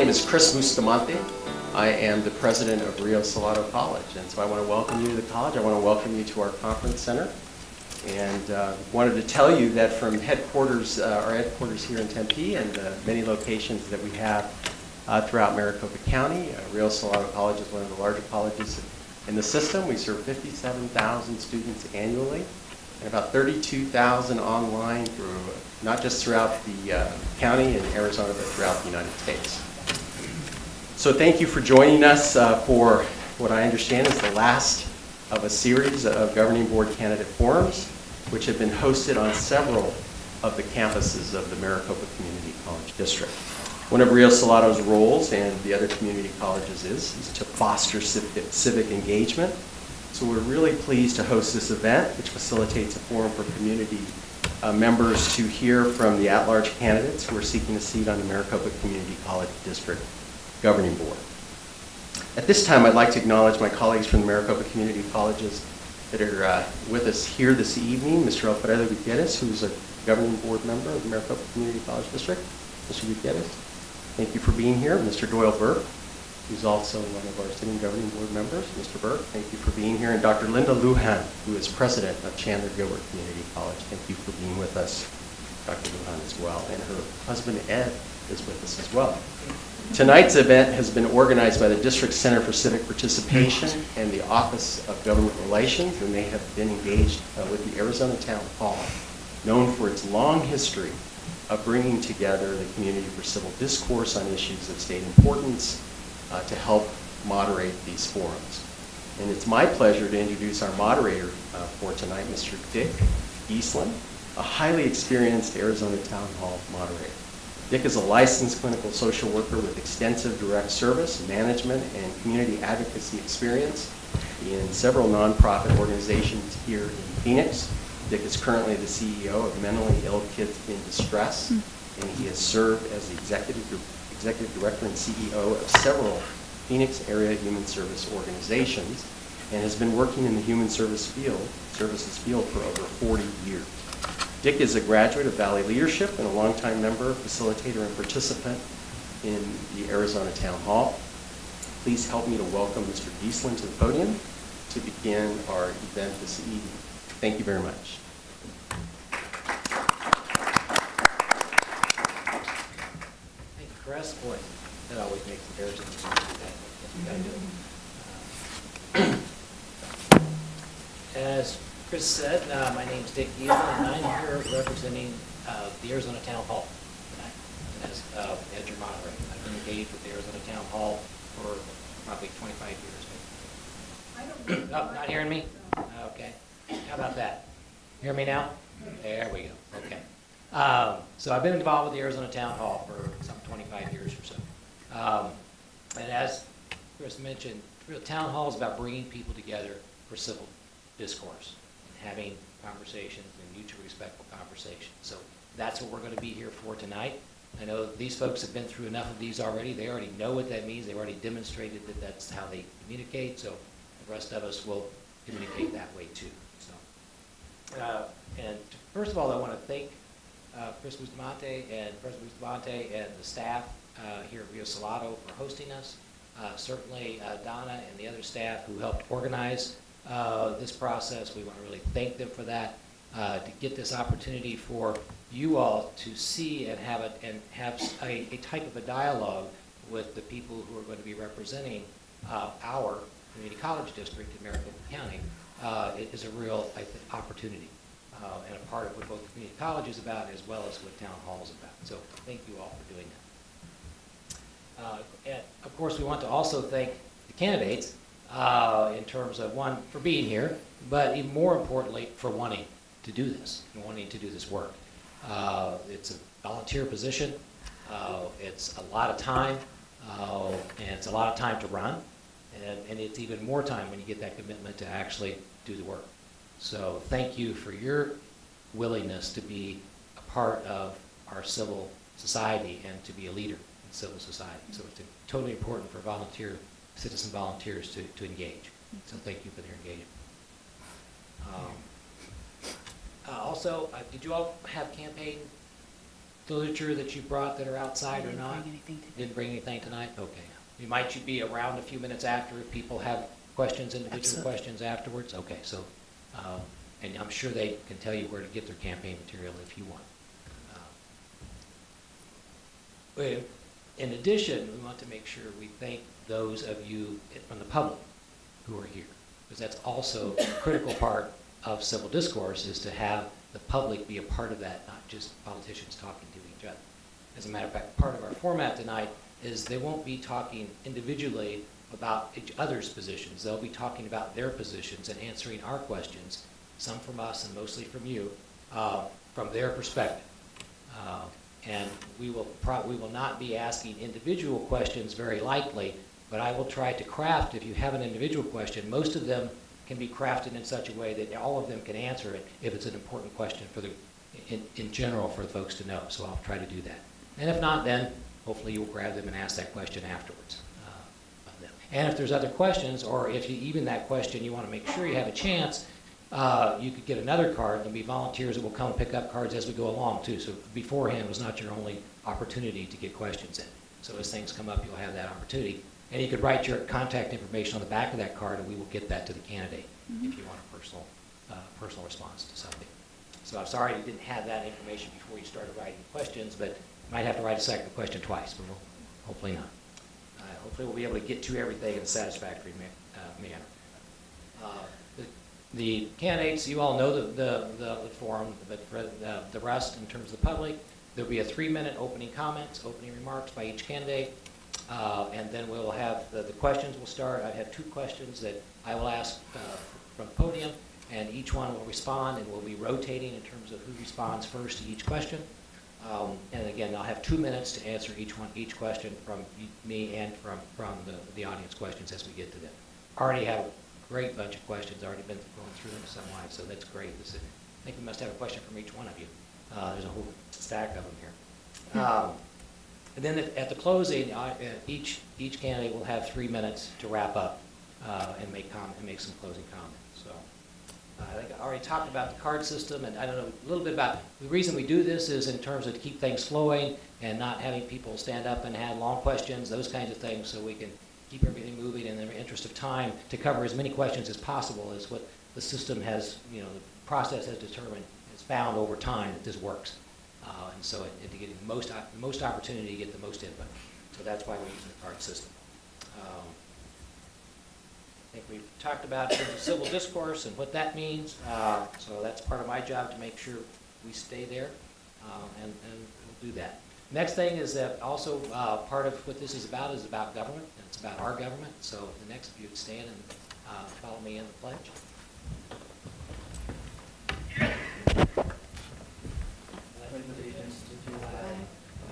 name is Chris Bustamante. I am the president of Rio Salado College, and so I want to welcome you to the college. I want to welcome you to our conference center, and wanted to tell you that from headquarters, our headquarters here in Tempe, and many locations that we have throughout Maricopa County, Rio Salado College is one of the larger colleges in the system. We serve 57,000 students annually, and about 32,000 online through, not just throughout the county and Arizona, but throughout the United States. So thank you for joining us for what I understand is the last of a series of governing board candidate forums, which have been hosted on several of the campuses of the Maricopa Community College District. One of Rio Salado's roles, and the other community colleges, is to foster civic engagement. So we're really pleased to host this event, which facilitates a forum for community members to hear from the at-large candidates who are seeking a seat on the Maricopa Community College District Governing Board. At this time, I'd like to acknowledge my colleagues from the Maricopa Community Colleges that are with us here this evening. Mr. Alfredo Gutierrez, who's a governing board member of the Maricopa Community College District. Mr. Gutierrez, thank you for being here. Mr. Doyle Burke, who's also one of our sitting governing board members. Mr. Burke, thank you for being here. And Dr. Linda Lujan, who is president of Chandler Gilbert Community College. Thank you for being with us, Dr. Lujan, as well. And her husband, Ed, is with us as well. Tonight's event has been organized by the District Center for Civic Participation and the Office of Government Relations, and they have been engaged with the Arizona Town Hall, known for its long history of bringing together the community for civil discourse on issues of state importance to help moderate these forums. And it's my pleasure to introduce our moderator for tonight, Mr. Dick Eastland, a highly experienced Arizona Town Hall moderator. Dick is a licensed clinical social worker with extensive direct service, management, and community advocacy experience in several nonprofit organizations here in Phoenix. Dick is currently the CEO of Mentally Ill Kids in Distress, and he has served as the executive director and CEO of several Phoenix area human service organizations, and has been working in the human services field for over 40 years. Dick is a graduate of Valley Leadership and a longtime member, facilitator, and participant in the Arizona Town Hall. Please help me to welcome Mr. Eastland to the podium to begin our event this evening. Thank you very much. Thank you, Chris. Boy, that always makes the Arizona As Chris said, my name is Dick Eastland, and I'm here representing the Arizona Town Hall tonight as your moderator. I've been engaged with the Arizona Town Hall for probably 25 years. I don't know. Oh, not hearing me? Okay. How about that? Hear me now? There we go. Okay. So I've been involved with the Arizona Town Hall for some 25 years or so. And as Chris mentioned, the Town Hall is about bringing people together for civil discourse, having conversations and mutually respectful conversations. So that's what we're going to be here for tonight. I know these folks have been through enough of these already. They already know what that means. They've already demonstrated that that's how they communicate. So the rest of us will communicate that way too. So, and first of all, I want to thank Chris Bustamante and President Bustamante and the staff here at Rio Salado for hosting us. Certainly Donna and the other staff who helped organize this process. We want to really thank them for that, to get this opportunity for you all to see and have a type of a dialogue with the people who are going to be representing our community college district in Maricopa County. It is a real, I think, opportunity and a part of what both community college is about as well as what town hall is about. So thank you all for doing that. And of course, we want to also thank the candidates in terms of, one, for being here, but even more importantly, for wanting to do this and wanting to do this work. It's a volunteer position. It's a lot of time, and it's a lot of time to run, and it's even more time when you get that commitment to actually do the work. So thank you for your willingness to be a part of our civil society and to be a leader in civil society. So it's totally important for citizen volunteers to engage. So thank you for their engagement. Also, did you all have campaign literature that you brought that are outside or not? Didn't bring anything tonight. Didn't bring anything tonight? Okay. You might be around a few minutes after if people have questions, individual Absolutely. questions afterwards? Okay, so, and I'm sure they can tell you where to get their campaign material if you want. In addition, we want to make sure we thank those of you from the public who are here, because that's also a critical part of civil discourse, is to have the public be a part of that, not just politicians talking to each other. As a matter of fact, part of our format tonight is they won't be talking individually about each other's positions. They'll be talking about their positions and answering our questions, some from us and mostly from you, from their perspective. And we will not be asking individual questions very likely, but I will try to craft, if you have an individual question, most of them can be crafted in such a way that all of them can answer it if it's an important question for in general for the folks to know. So I'll try to do that. And if not, then hopefully you'll grab them and ask that question afterwards. And if there's other questions, or if even that question you want to make sure you have a chance, you could get another card. There'll be volunteers that will come and pick up cards as we go along too. So beforehand was not your only opportunity to get questions in. So as things come up, you'll have that opportunity. And you could write your contact information on the back of that card, and we will get that to the candidate if you want a personal response to something. So I'm sorry you didn't have that information before you started writing questions, but you might have to write a second question twice, but hopefully not. Hopefully we'll be able to get to everything in a satisfactory manner. The candidates, you all know the forum, but for the rest, in terms of the public, there'll be a 3-minute opening comments, opening remarks by each candidate, and then we'll have the questions will start. I have 2 questions that I will ask from the podium, and each one will respond, and we'll be rotating in terms of who responds first to each question. And again, I'll have 2 minutes to answer each question from me and from the audience questions as we get to them. Already have a great bunch of questions, already been going through them somewhat, so that's great. I think we must have a question from each one of you. There's a whole stack of them here. And then at the closing, each candidate will have 3 minutes to wrap up and make some closing comments. So I think I already talked about the card system, and I don't know a little bit about the reason we do this is in terms of to keep things flowing and not having people stand up and have long questions, those kinds of things, so we can keep everything moving in the interest of time to cover as many questions as possible is what the system has, the process has determined, has found over time that this works. And so to get the most opportunity to get the most input. So that's why we're using the card system. I think we've talked about in terms of civil discourse and what that means. So that's part of my job to make sure we stay there, and we'll do that. Next thing is that also part of what this is about government, and it's about our government. So the next, if you would stand and follow me in the pledge.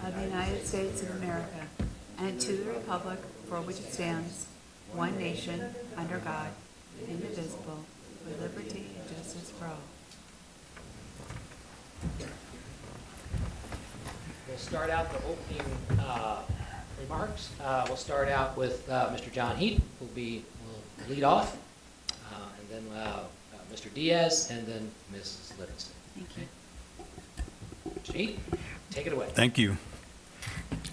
Of the United States of America, and to the republic for which it stands, one nation, under God, indivisible, with liberty and justice for all. We'll start out the opening remarks. We'll start out with Mr. John Heap, who will lead off, and then Mr. Diaz, and then Mrs. Livingston. Thank you. Mr. Heap, take it away. Thank you.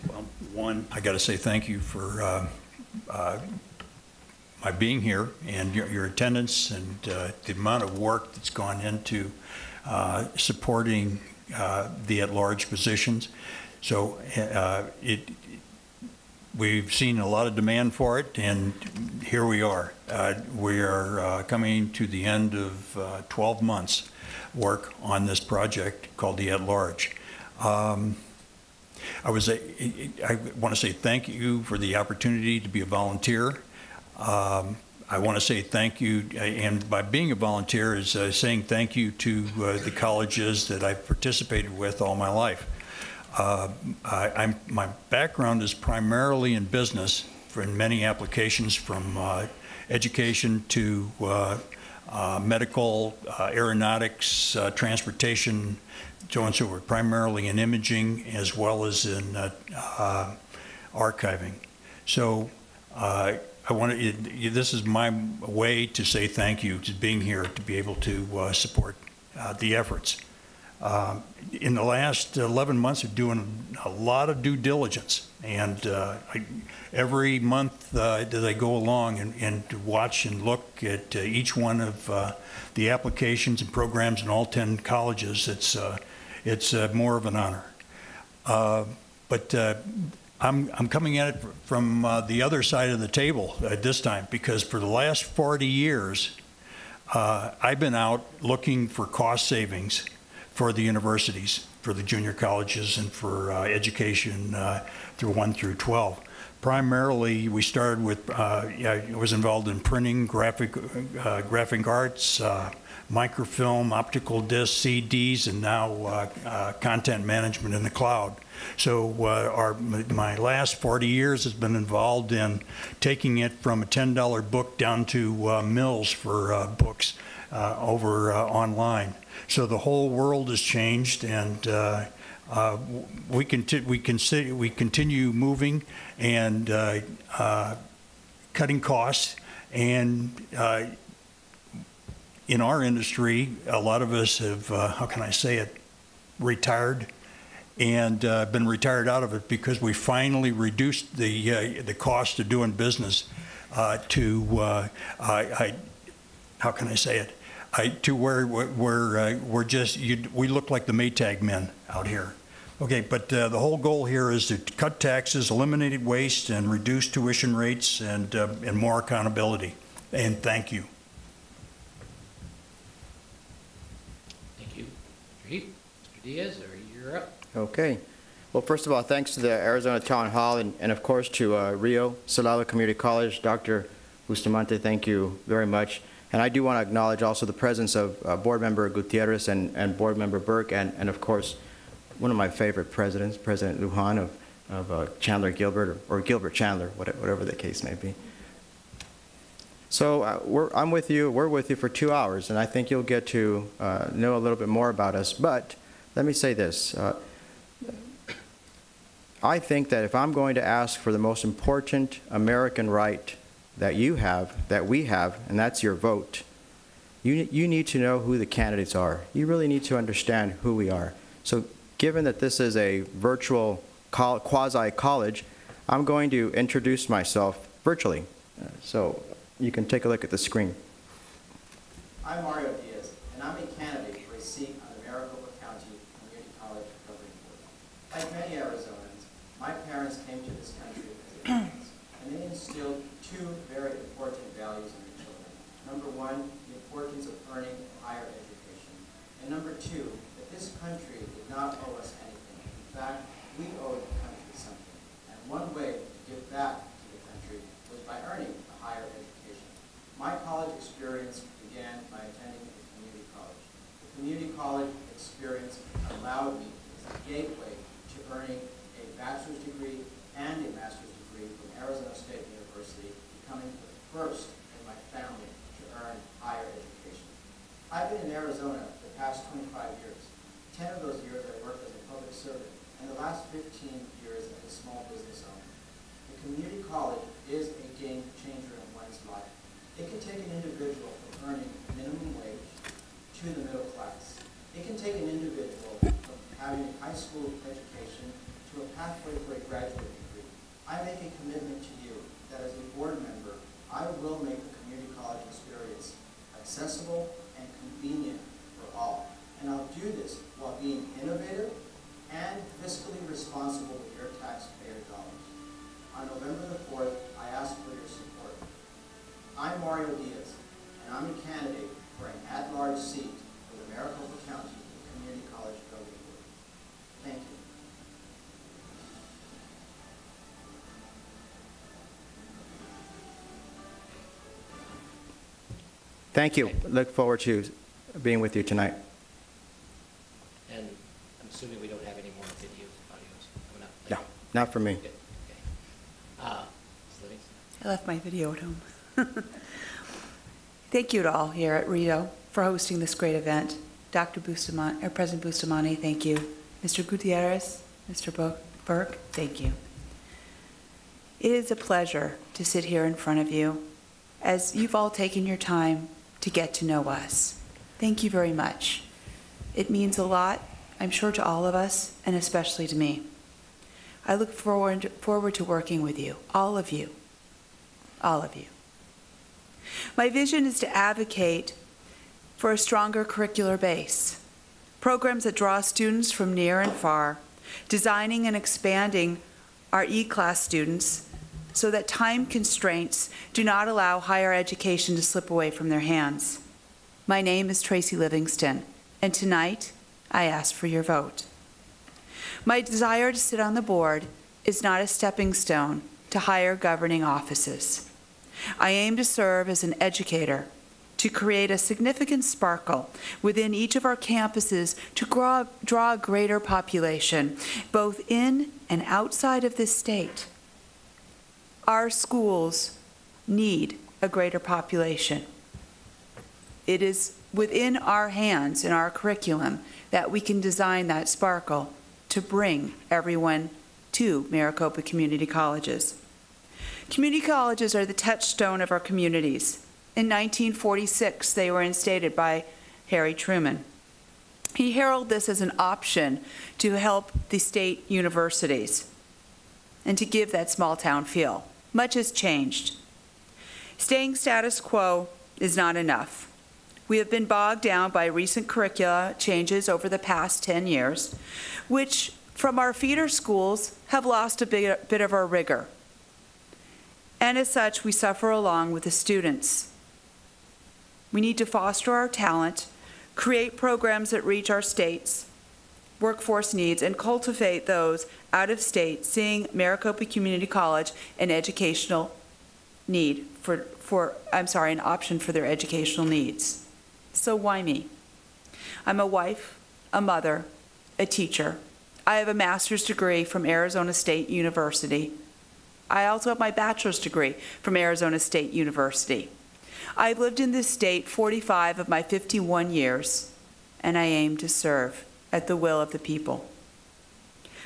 Well, one, I got to say thank you for my being here and your attendance and the amount of work that's gone into supporting the at-large positions. So we've seen a lot of demand for it, and here we are. We are coming to the end of 12 months work on this project called the at-large. I want to say thank you for the opportunity to be a volunteer. I want to say thank you, and by being a volunteer is saying thank you to the colleges that I've participated with all my life. My background is primarily in business, for many applications from education to medical, aeronautics, transportation, so on and so forth, primarily in imaging as well as in archiving. So this is my way to say thank you to being here, to be able to support the efforts. In the last 11 months of doing a lot of due diligence, and every month as I go along and watch and look at each one of the applications and programs in all 10 colleges, it's more of an honor. But I'm coming at it from the other side of the table at this time, because for the last 40 years, I've been out looking for cost savings for the universities, for the junior colleges, and for education through 1 through 12. Primarily, we started with, I was involved in printing, graphic arts, microfilm, optical discs, CDs, and now content management in the cloud. So my last 40 years has been involved in taking it from a $10 book down to mills for books over online. So the whole world has changed, and we continue moving and cutting costs. And in our industry, a lot of us have, how can I say it, retired, and been retired out of it because we finally reduced the cost of doing business to, how can I say it, to where we're just, we look like the Maytag men out here. Okay, but the whole goal here is to cut taxes, eliminate waste, and reduce tuition rates, and more accountability. And thank you. Thank you. Mr. Heath, Mr. Diaz, you're up. Okay. Well, first of all, thanks to the Arizona Town Hall and of course to Rio Salado Community College. Dr. Bustamante, thank you very much. And I do want to acknowledge also the presence of Board Member Gutierrez and Board Member Burke, and of course, one of my favorite presidents, President Lujan of Chandler Gilbert, or Gilbert Chandler, whatever the case may be. So I'm with you, we're with you for 2 hours, and I think you'll get to know a little bit more about us. But let me say this. I think that if I'm going to ask for the most important American right that you have, that we have, and that's your vote, you need to know who the candidates are. You really need to understand who we are. So given that this is a virtual quasi-college, I'm going to introduce myself virtually. So you can take a look at the screen. I'm Mario Diaz, and I'm a candidate for a seat on the Maricopa County Community College Governing Board. Like many Arizonans, my parents came to this country as immigrants, and they instilled two very important values in their children. Number one, the importance of earning higher education. And number two, that this country did not owe us anything. In fact, we owe the country something. And one way to give back to the country was by earning a higher education. My college experience began by attending a community college. The community college experience allowed me as a gateway to earning a bachelor's degree and a master's degree from Arizona State University, becoming the first in my family to earn higher education. I've been in Arizona the past 25 years. 10 of those years I worked as a public servant, and the last 15 years as a small business owner. The community college is a game changer in one's life. It can take an individual from earning minimum wage to the middle class. It can take an individual from having a high school education to a pathway for a graduate degree. I make a commitment to you that as a board member, I will make the community college experience accessible and convenient for all. And I'll do this while being innovative and fiscally responsible with your taxpayer dollars. On November the 4th, I ask for your support. I'm Mario Diaz, and I'm a candidate for an at-large seat for the Maricopa County Community College Governing Board. Thank you. Thank you. Look forward to being with you tonight. And I'm assuming we don't have any more videos, audios coming up. No, not for me. Good. Okay. Ms. Livingston? I left my video at home. Thank you to all here at Rio for hosting this great event. Dr. Bustamante, or President Bustamante, thank you. Mr. Gutierrez, Mr. Burke, thank you. It is a pleasure to sit here in front of you as you've all taken your time to get to know us. Thank you very much. It means a lot, I'm sure, to all of us, and especially to me. I look forward to working with you, all of you, all of you. My vision is to advocate for a stronger curricular base, programs that draw students from near and far, designing and expanding our E-class students so that time constraints do not allow higher education to slip away from their hands. My name is Tracy Livingston, and tonight I ask for your vote. My desire to sit on the board is not a stepping stone to higher governing offices. I aim to serve as an educator, to create a significant sparkle within each of our campuses to draw a greater population, both in and outside of this state. Our schools need a greater population. It is within our hands and our curriculum that we can design that sparkle to bring everyone to Maricopa Community Colleges. Community colleges are the touchstone of our communities. In 1946, they were instated by Harry Truman. He heralded this as an option to help the state universities and to give that small-town feel. Much has changed. Staying status quo is not enough. We have been bogged down by recent curricula changes over the past 10 years, which, from our feeder schools, have lost a bit of our rigor. And as such, we suffer along with the students. We need to foster our talent, create programs that reach our state's workforce needs, and cultivate those out of state seeing Maricopa Community College an educational need an option for their educational needs. So why me? I'm a wife, a mother, a teacher. I have a master's degree from Arizona State University. I also have my bachelor's degree from Arizona State University. I've lived in this state 45 of my 51 years, and I aim to serve at the will of the people.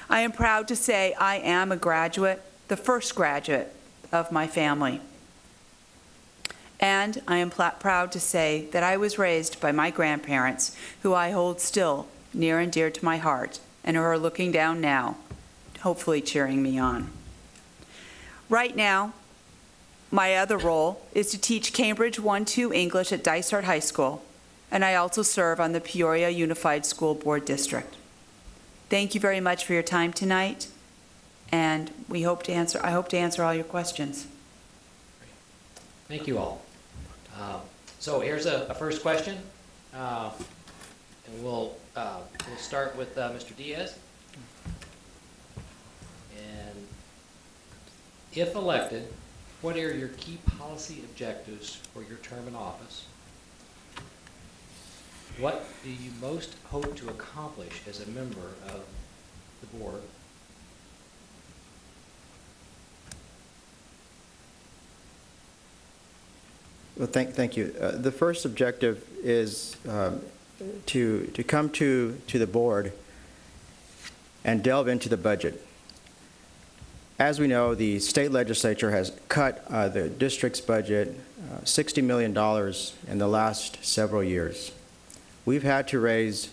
I am proud to say I am a graduate, the first graduate of my family. And I am proud to say that I was raised by my grandparents, who I hold still near and dear to my heart, and who are looking down now, hopefully cheering me on. Right now, my other role is to teach Cambridge 1-2 English at Dysart High School, and I also serve on the Peoria Unified School Board District. Thank you very much for your time tonight, and I hope to answer all your questions. Thank you all. So here's a first question, and we'll start with Mr. Diaz. And if elected, what are your key policy objectives for your term in office? What do you most hope to accomplish as a member of the board? Well, thank you. The first objective is to come to the board and delve into the budget. As we know, the state legislature has cut the district's budget $60 million in the last several years. We've had to raise,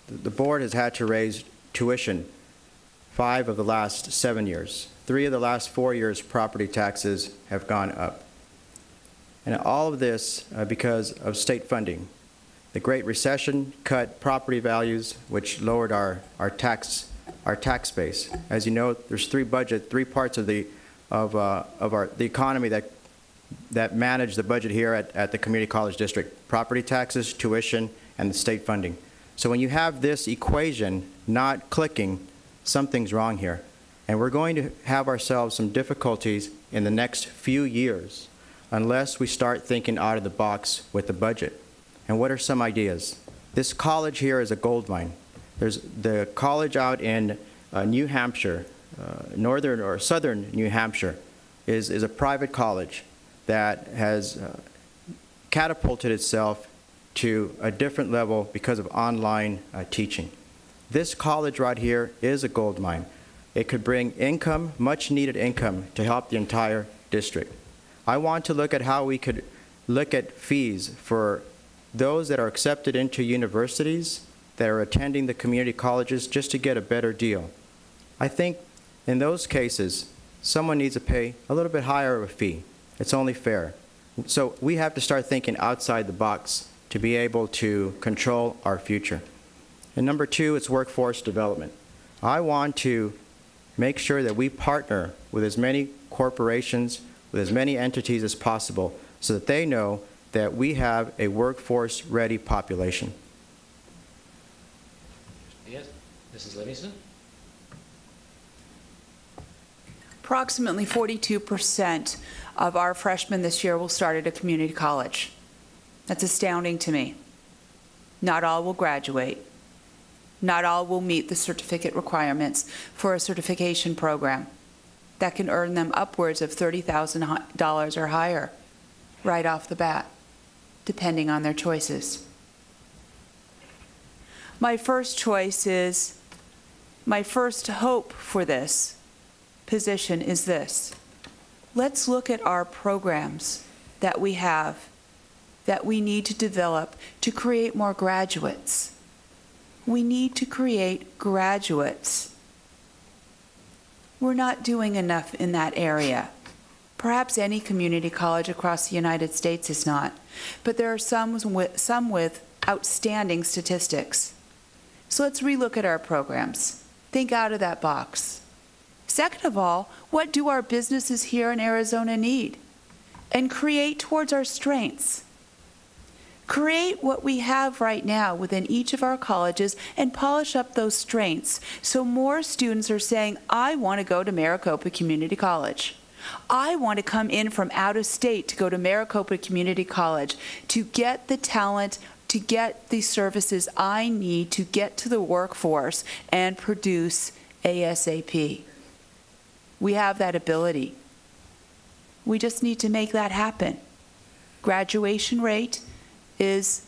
the board has had to raise tuition 5 of the last 7 years. 3 of the last 4 years, property taxes have gone up. And all of this because of state funding. The Great Recession cut property values, which lowered our tax base. As you know, there's 3 parts of the economy that manage the budget here at the community college district: property taxes, tuition, and the state funding. So when you have this equation not clicking, something's wrong here. And we're going to have ourselves some difficulties in the next few years unless we start thinking out of the box with the budget. And what are some ideas? This college here is a gold mine. There's the college out in New Hampshire, northern or southern New Hampshire, is a private college that has catapulted itself to a different level because of online teaching. This college right here is a gold mine. It could bring income, much needed income, to help the entire district. I want to look at how we could look at fees for those that are accepted into universities that are attending the community colleges just to get a better deal. I think in those cases, someone needs to pay a little bit higher of a fee. It's only fair. So we have to start thinking outside the box to be able to control our future. And number two, it's workforce development. I want to make sure that we partner with as many corporations, with as many entities as possible, so that they know that we have a workforce-ready population. Yes, Mrs. Livingston? Approximately 42% of our freshmen this year will start at a community college. That's astounding to me. Not all will graduate. Not all will meet the certificate requirements for a certification program that can earn them upwards of $30,000 or higher right off the bat, depending on their choices. My first choice is, my first hope for this position is this. Let's look at our programs that we have, that we need to develop to create more graduates. We need to create graduates. We're not doing enough in that area. Perhaps any community college across the United States is not, but there are some with outstanding statistics. So let's relook at our programs. Think out of that box. Second of all, what do our businesses here in Arizona need? And create towards our strengths. Create what we have right now within each of our colleges and polish up those strengths so more students are saying, I want to go to Maricopa Community College. I want to come in from out of state to go to Maricopa Community College to get the talent, to get the services I need to get to the workforce and produce ASAP. We have that ability. We just need to make that happen. Graduation rate is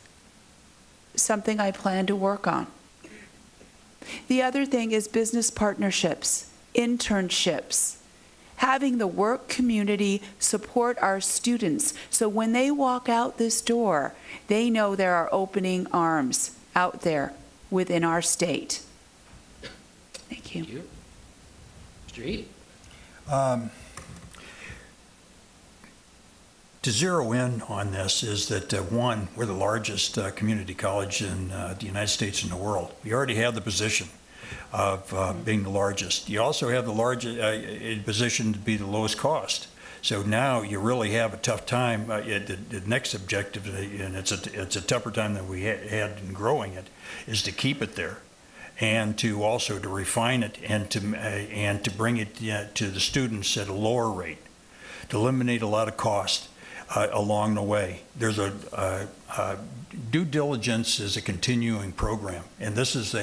something I plan to work on. The other thing is business partnerships, internships, having the work community support our students so when they walk out this door, they know there are opening arms out there within our state. Thank you. Thank you. Mr. Eade? To zero in on this is that, one, we're the largest community college in the United States and the world. We already have the position of being the largest. You also have the largest position to be the lowest cost. So now you really have a tough time. The next objective, and it's a tougher time than we had in growing it, is to keep it there, and to also to refine it and to bring it to the students at a lower rate, to eliminate a lot of cost along the way. There's due diligence is a continuing program, and this is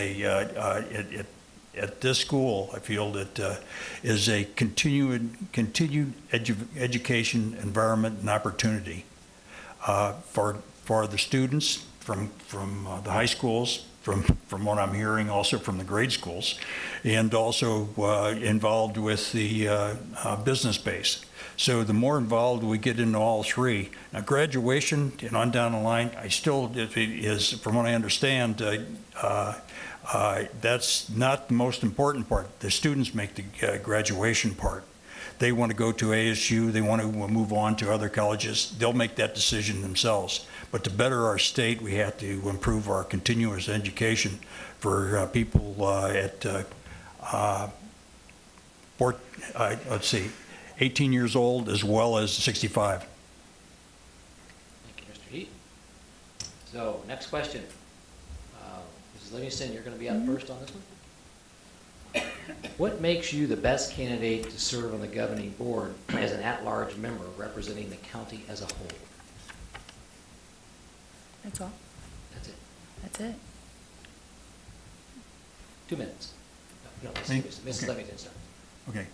at this school, I feel that is a continued education environment and opportunity for the students from the high schools, from what I'm hearing, also from the grade schools, and also involved with the business base. So the more involved we get into all three. Now graduation and on down the line, I still, is, from what I understand, that's not the most important part. The students make the graduation part. They want to go to ASU, they want to move on to other colleges, they'll make that decision themselves. But to better our state, we have to improve our continuous education for people at, let's see, 18 years old as well as 65. Thank you, Mr. Heath. So, next question. Mrs. Livingston, you're going to be up first on this one. What makes you the best candidate to serve on the governing board as an at-large member representing the county as a whole? That's all. That's it. That's it. 2 minutes. No, Mrs. Livingston starts. Okay.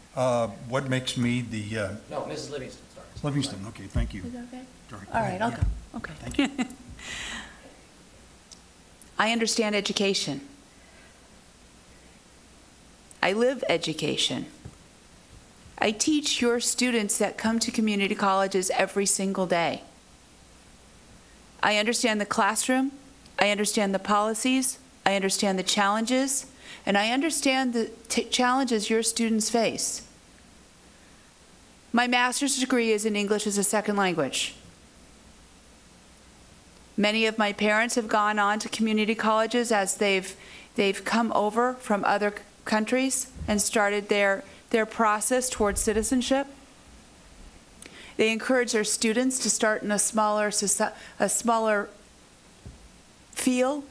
What makes me the... No, Mrs. Livingston starts. Livingston, okay, thank you. Is that okay? Sorry. All right, I'll go. Okay. Thank you. I understand education. I live education. I teach your students that come to community colleges every single day. I understand the classroom. I understand the policies. I understand the challenges, and I understand the challenges your students face. My master's degree is in English as a second language. Many of my parents have gone on to community colleges as they've come over from other countries and started their process towards citizenship. They encourage their students to start in a smaller field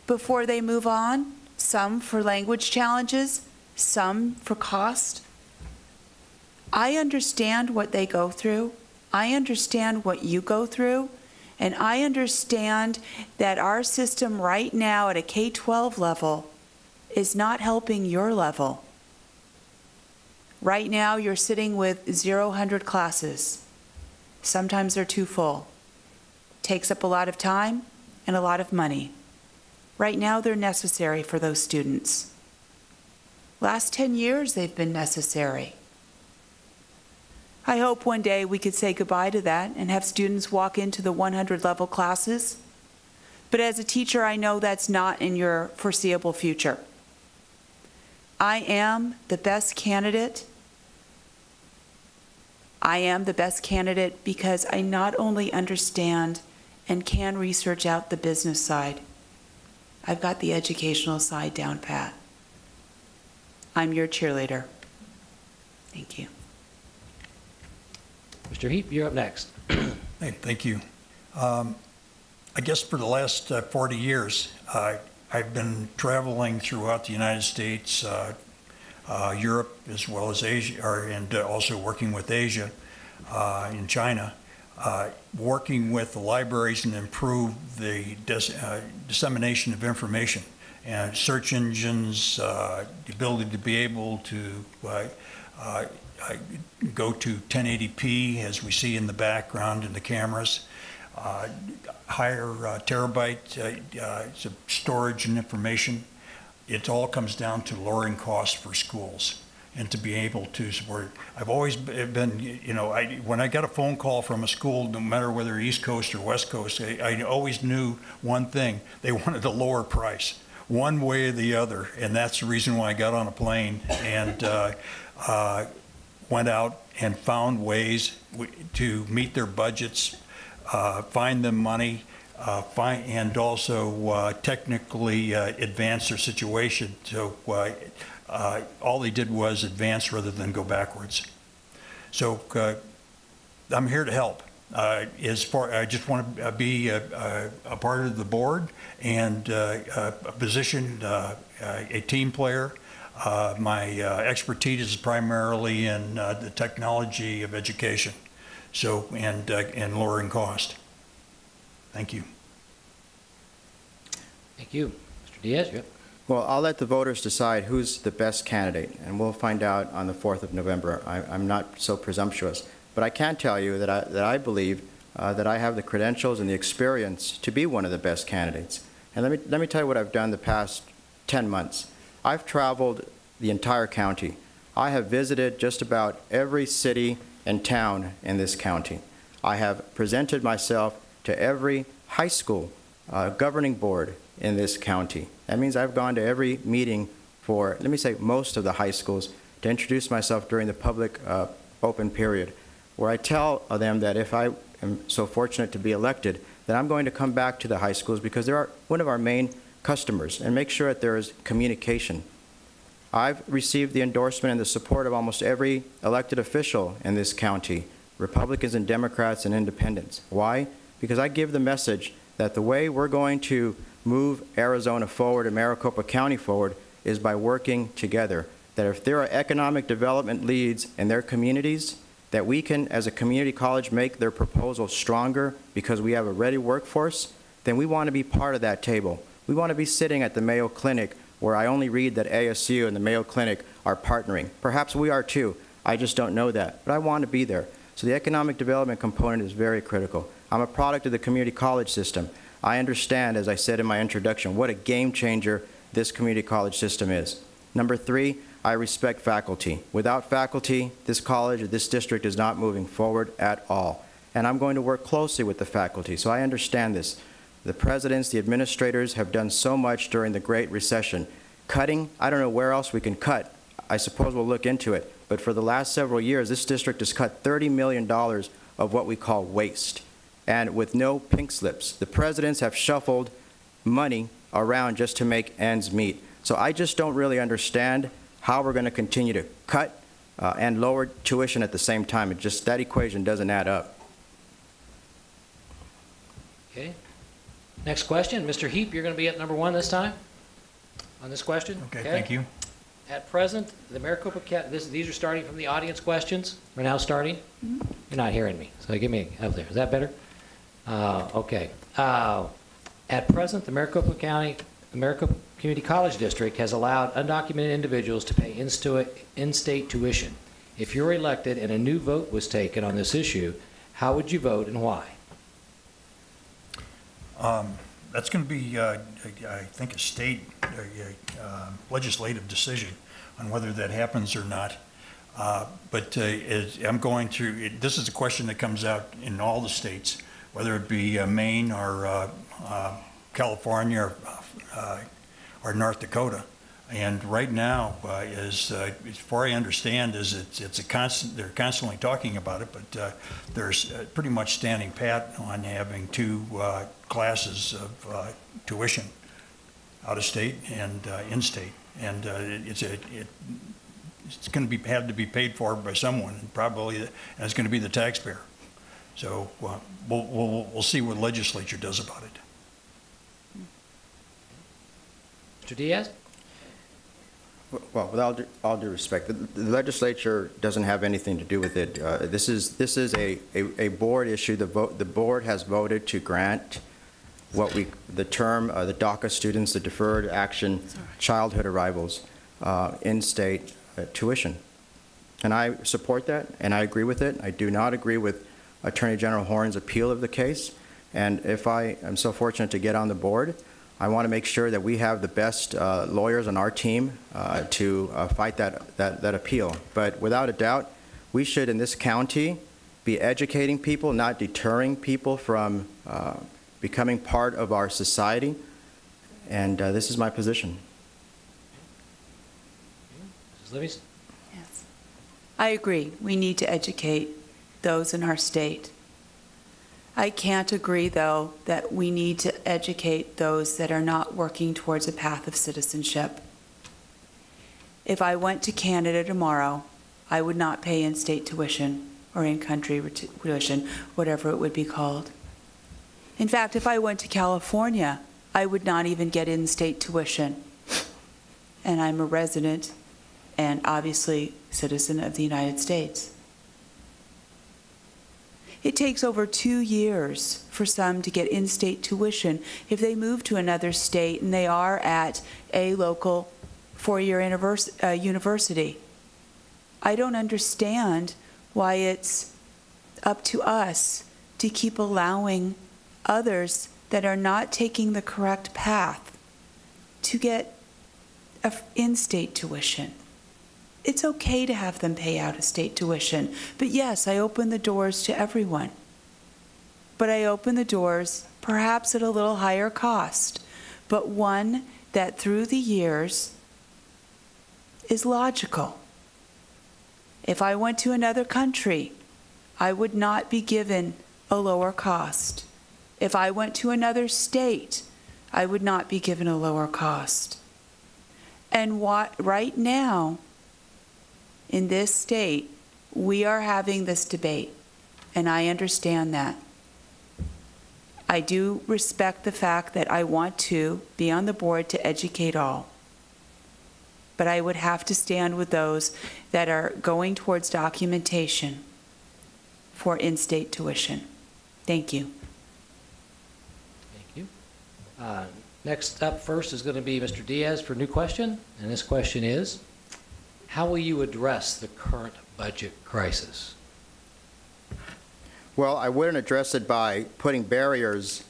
before they move on, some for language challenges, some for cost. I understand what they go through. I understand what you go through, and I understand that our system right now at a K-12 level is not helping your level. Right now, you're sitting with 0-100 classes. Sometimes they're too full. Takes up a lot of time and a lot of money. Right now, they're necessary for those students. Last 10 years, they've been necessary. I hope one day we could say goodbye to that and have students walk into the 100 level classes. But as a teacher, I know that's not in your foreseeable future. I am the best candidate. I am the best candidate because I not only understand and can research out the business side, I've got the educational side down pat. I'm your cheerleader. Thank you. Mr. Heap, you're up next. Hey, thank you. I guess for the last 40 years, I've been traveling throughout the United States, Europe, as well as Asia, and also working with Asia in China, working with the libraries and improve the dissemination of information and search engines, the ability to be able to go to 1080p, as we see in the background in the cameras, higher terabyte storage and information. It all comes down to lowering costs for schools and to be able to support. I've always been, you know, when I got a phone call from a school, no matter whether East Coast or West Coast, I always knew one thing: they wanted a lower price, one way or the other, and that's the reason why I got on a plane and went out and found ways to meet their budgets, find them money, and also technically advance their situation. So all they did was advance rather than go backwards. So I'm here to help. I just want to be a part of the board and a position, a team player. My expertise is primarily in the technology of education, so and lowering cost. Thank you. Thank you. Mr. Diaz, you're up. Well, I'll let the voters decide who's the best candidate, and we'll find out on the 4th of November. I'm not so presumptuous, but I can tell you that I believe that I have the credentials and the experience to be one of the best candidates. And let me tell you what I've done the past 10 months. I've traveled the entire county. I have visited just about every city and town in this county. I have presented myself to every high school governing board in this county. That means I've gone to every meeting for, let me say, most of the high schools to introduce myself during the public open period, where I tell them that if I am so fortunate to be elected, that I'm going to come back to the high schools because they're one of our main customers, and make sure that there is communication. I've received the endorsement and the support of almost every elected official in this county, Republicans and Democrats and independents. Why? Because I give the message that the way we're going to move Arizona forward and Maricopa County forward is by working together. That if there are economic development leads in their communities, that we can, as a community college, make their proposals stronger because we have a ready workforce, then we want to be part of that table. We want to be sitting at the Mayo Clinic, where I only read that ASU and the Mayo Clinic are partnering. Perhaps we are too. I just don't know that. But I want to be there. So the economic development component is very critical. I'm a product of the community college system. I understand, as I said in my introduction, what a game changer this community college system is. Number 3, I respect faculty. Without faculty, this college or this district is not moving forward at all. And I'm going to work closely with the faculty, so I understand this. The presidents, the administrators have done so much during the Great Recession. Cutting, I don't know where else we can cut. I suppose we'll look into it. But for the last several years, this district has cut $30 million of what we call waste, and with no pink slips. The presidents have shuffled money around just to make ends meet. So I just don't really understand how we're going to continue to cut and lower tuition at the same time. It just, that equation doesn't add up. Okay. Next question, Mr. Heap, you're going to be at number 1 this time on this question. Okay, thank you. At present, the Maricopa County, these are starting from the audience questions. We're now starting. You're not hearing me, so give me up there. Is that better? Okay. At present, the Maricopa Community College District has allowed undocumented individuals to pay in-state tuition. If you're elected and a new vote was taken on this issue, how would you vote and why? That's going to be, I think, a state legislative decision on whether that happens or not. But I'm going through, this is a question that comes out in all the states, whether it be Maine or California or North Dakota. And right now, as far I understand, is it's a constant. They're constantly talking about it, but there's pretty much standing pat on having 2 classes of tuition, out of state and in state, and it's going to have to be paid for by someone, and probably, and it's going to be the taxpayer. So we'll see what the legislature does about it. Mr. Diaz? Well, with all due respect, the legislature doesn't have anything to do with it. This is a board issue. The board has voted to grant the term, the DACA students, the Deferred Action Childhood Arrivals, in-state tuition. And I support that, and I agree with it. I do not agree with Attorney General Horn's appeal of the case. And if I am so fortunate to get on the board, I want to make sure that we have the best lawyers on our team to fight that appeal. But without a doubt, we should, in this county, be educating people, not deterring people from becoming part of our society. And this is my position. Mrs. Livingston? Yes. I agree. We need to educate those in our state. I can't agree, though, that we need to educate those that are not working towards a path of citizenship. If I went to Canada tomorrow, I would not pay in-state tuition or in-country tuition, whatever it would be called. In fact, if I went to California, I would not even get in-state tuition. And I'm a resident and obviously citizen of the United States. It takes over 2 years for some to get in-state tuition if they move to another state and they are at a local four-year university. I don't understand why it's up to us to keep allowing others that are not taking the correct path to get in-state tuition. It's okay to have them pay out-of-state tuition, but yes, I open the doors to everyone. But I open the doors perhaps at a little higher cost, but one that through the years is logical. If I went to another country, I would not be given a lower cost. If I went to another state, I would not be given a lower cost. And right now, in this state, we are having this debate, and I understand that. I do respect the fact that I want to be on the board to educate all. But I would have to stand with those that are going towards documentation for in-state tuition. Thank you. Thank you. Next up first is going to be Mr. Diaz for a new question, and this question is, how will you address the current budget crisis? Well, I wouldn't address it by putting barriers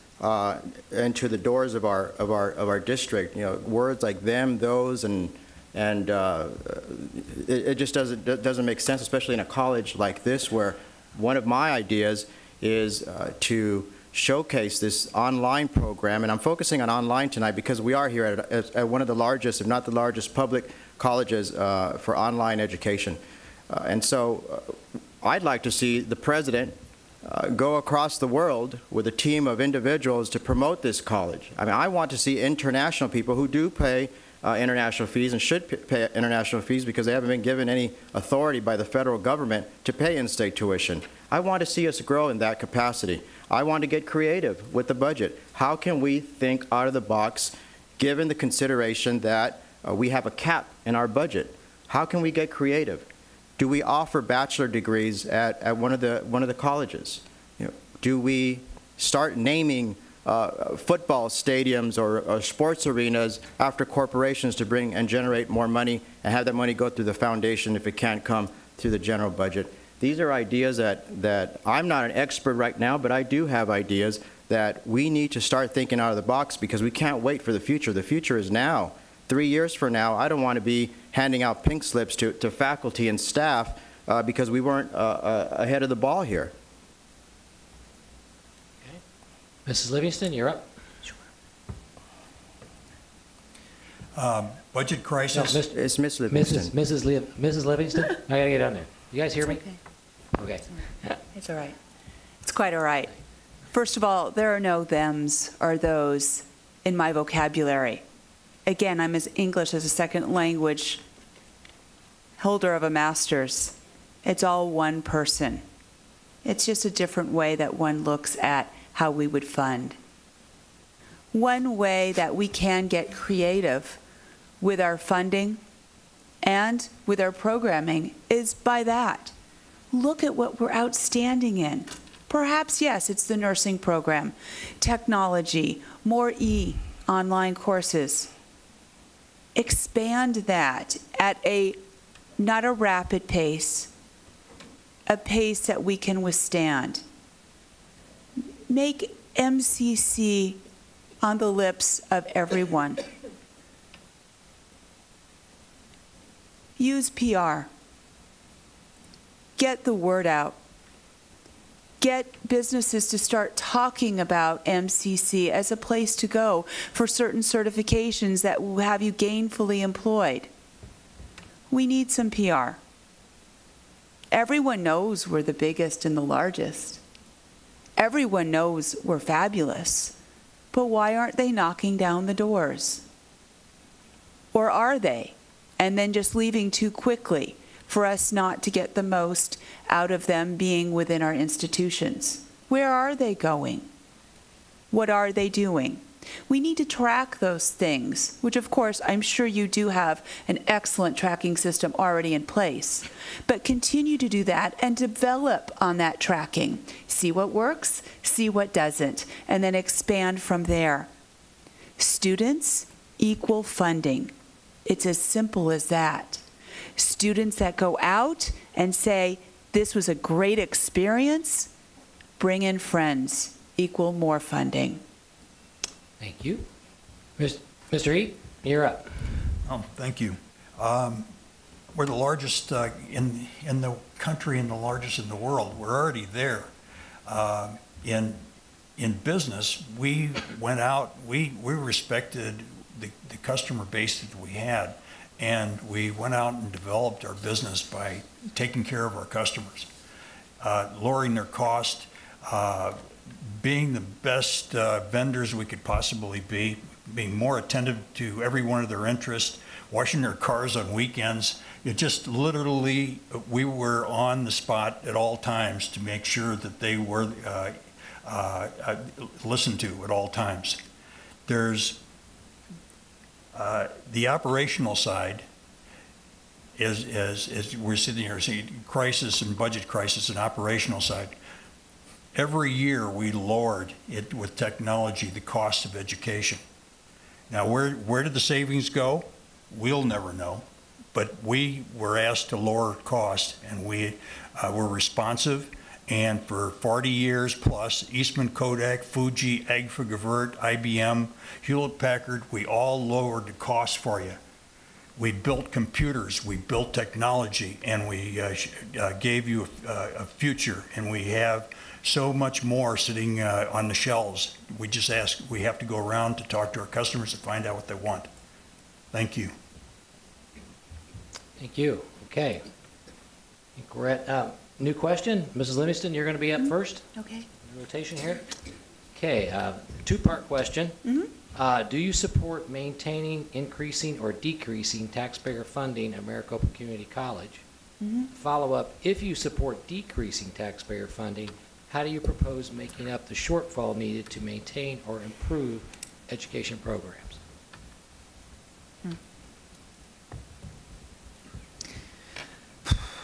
into the doors of our district. You know, words like them, those, and it just doesn't make sense, especially in a college like this, where one of my ideas is to showcase this online program, and I'm focusing on online tonight because we are here at one of the largest, if not the largest, public colleges for online education. And so I'd like to see the president go across the world with a team of individuals to promote this college. I mean, I want to see international people who do pay international fees and should pay international fees because they haven't been given any authority by the federal government to pay in-state tuition. I want to see us grow in that capacity. I want to get creative with the budget. How can we think out of the box given the consideration that we have a cap in our budget? How can we get creative? Do we offer bachelor degrees at one of the colleges? You know, do we start naming football stadiums or sports arenas after corporations to bring and generate more money and have that money go through the foundation if it can't come through the general budget? These are ideas that I'm not an expert right now, but I do have ideas that we need to start thinking out of the box because we can't wait for the future. The future is now. 3 years from now, I don't want to be handing out pink slips to faculty and staff because we weren't ahead of the ball here. Okay. Mrs. Livingston, you're up. Budget crisis. No, It's Ms. Livingston. Mrs. Livingston, I gotta get on there. You guys hear me? Okay. It's all right. It's quite all right. First of all, there are no thems or those in my vocabulary. Again, I'm as English as a second language, holder of a master's. It's all one person. It's just a different way that one looks at how we would fund. One way that we can get creative with our funding and with our programming is by that. Look at what we're outstanding in. Perhaps, yes, it's the nursing program, technology, more online courses. Expand that at not a rapid pace, a pace that we can withstand. Make MCC on the lips of everyone. Use PR. Get the word out. Get businesses to start talking about MCC as a place to go for certain certifications that will have you gainfully employed. We need some PR. Everyone knows we're the biggest and the largest. Everyone knows we're fabulous. But why aren't they knocking down the doors? Or are they? And then just leaving too quickly for us not to get the most out of them being within our institutions. Where are they going? What are they doing? We need to track those things, which of course I'm sure you do have an excellent tracking system already in place. But continue to do that and develop on that tracking. See what works, see what doesn't, and then expand from there. Students equal funding. It's as simple as that. Students that go out and say, this was a great experience, bring in friends, equal more funding. Thank you. Mr. E., you're up. Oh, thank you. We're the largest in the country and the largest in the world. We're already there. In business, we went out, we respected the customer base that we had, and we went out and developed our business by taking care of our customers, lowering their cost, being the best vendors we could possibly be, being more attentive to every one of their interests, washing their cars on weekends. It just literally, we were on the spot at all times to make sure that they were listened to at all times. There's the operational side is we're sitting here seeing crisis and budget crisis and operational side. Every year we lowered it with technology, the cost of education. Now where did the savings go? We'll never know, but we were asked to lower cost, and we were responsive. And for 40 years plus, Eastman Kodak, Fuji, Agfa-Gevaert, IBM, Hewlett-Packard, we all lowered the cost for you. We built computers, we built technology, and we gave you a future, and we have so much more sitting on the shelves. We just ask, we have to go around to talk to our customers to find out what they want. Thank you. Thank you. Okay. I think we're at, new question. Mrs. Livingston, you're going to be up first. Okay. Rotation here. Okay, two-part question. Do you support maintaining, increasing, or decreasing taxpayer funding at Maricopa Community College? Follow-up, if you support decreasing taxpayer funding, how do you propose making up the shortfall needed to maintain or improve education programs?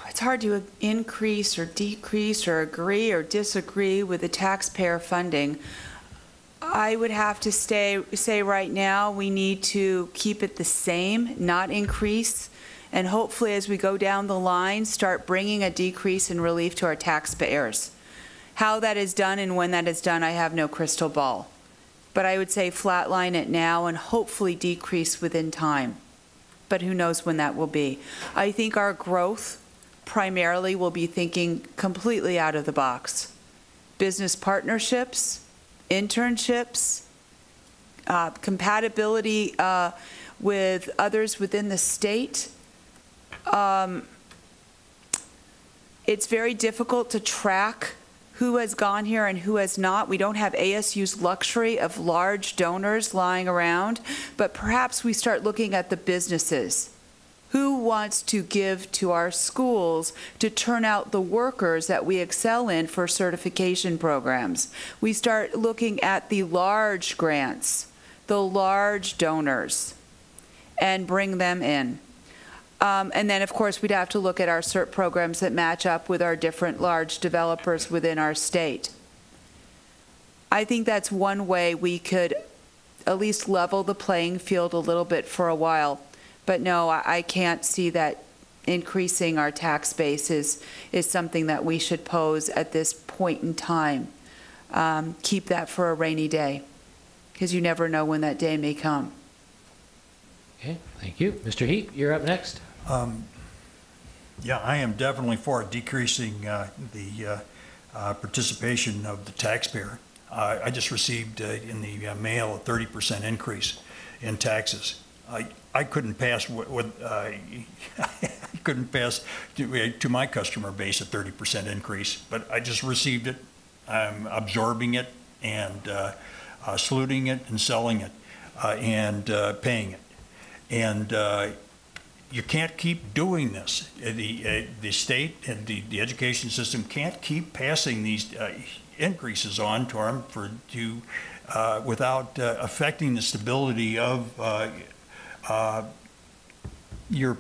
It's hard to increase or decrease or agree or disagree with the taxpayer funding. I would have to say right now we need to keep it the same, not increase, and hopefully as we go down the line, start bringing a decrease in relief to our taxpayers. How that is done and when that is done, I have no crystal ball. But I would say flatline it now and hopefully decrease within time. But who knows when that will be. I think our growth primarily will be thinking completely out of the box. Business partnerships, internships, compatibility with others within the state. It's very difficult to track who has gone here and who has not. We don't have ASU's luxury of large donors lying around, but perhaps we start looking at the businesses. Who wants to give to our schools to turn out the workers that we excel in for certification programs? We start looking at the large grants, the large donors, and bring them in. And then, of course, we'd have to look at our CERT programs that match up with our different large developers within our state. I think that's one way we could at least level the playing field a little bit for a while. But no, I can't see that increasing our tax base is something that we should pose at this point in time. Keep that for a rainy day, because you never know when that day may come. Okay, thank you. Mr. Heap, you're up next. Yeah, I am definitely for decreasing the participation of the taxpayer. I just received in the mail a 30% increase in taxes. I couldn't pass I couldn't pass to my customer base a 30% increase, but I just received it. I'm absorbing it and saluting it and selling it and paying it. And you can't keep doing this. The state and the education system can't keep passing these increases on to them without affecting the stability of your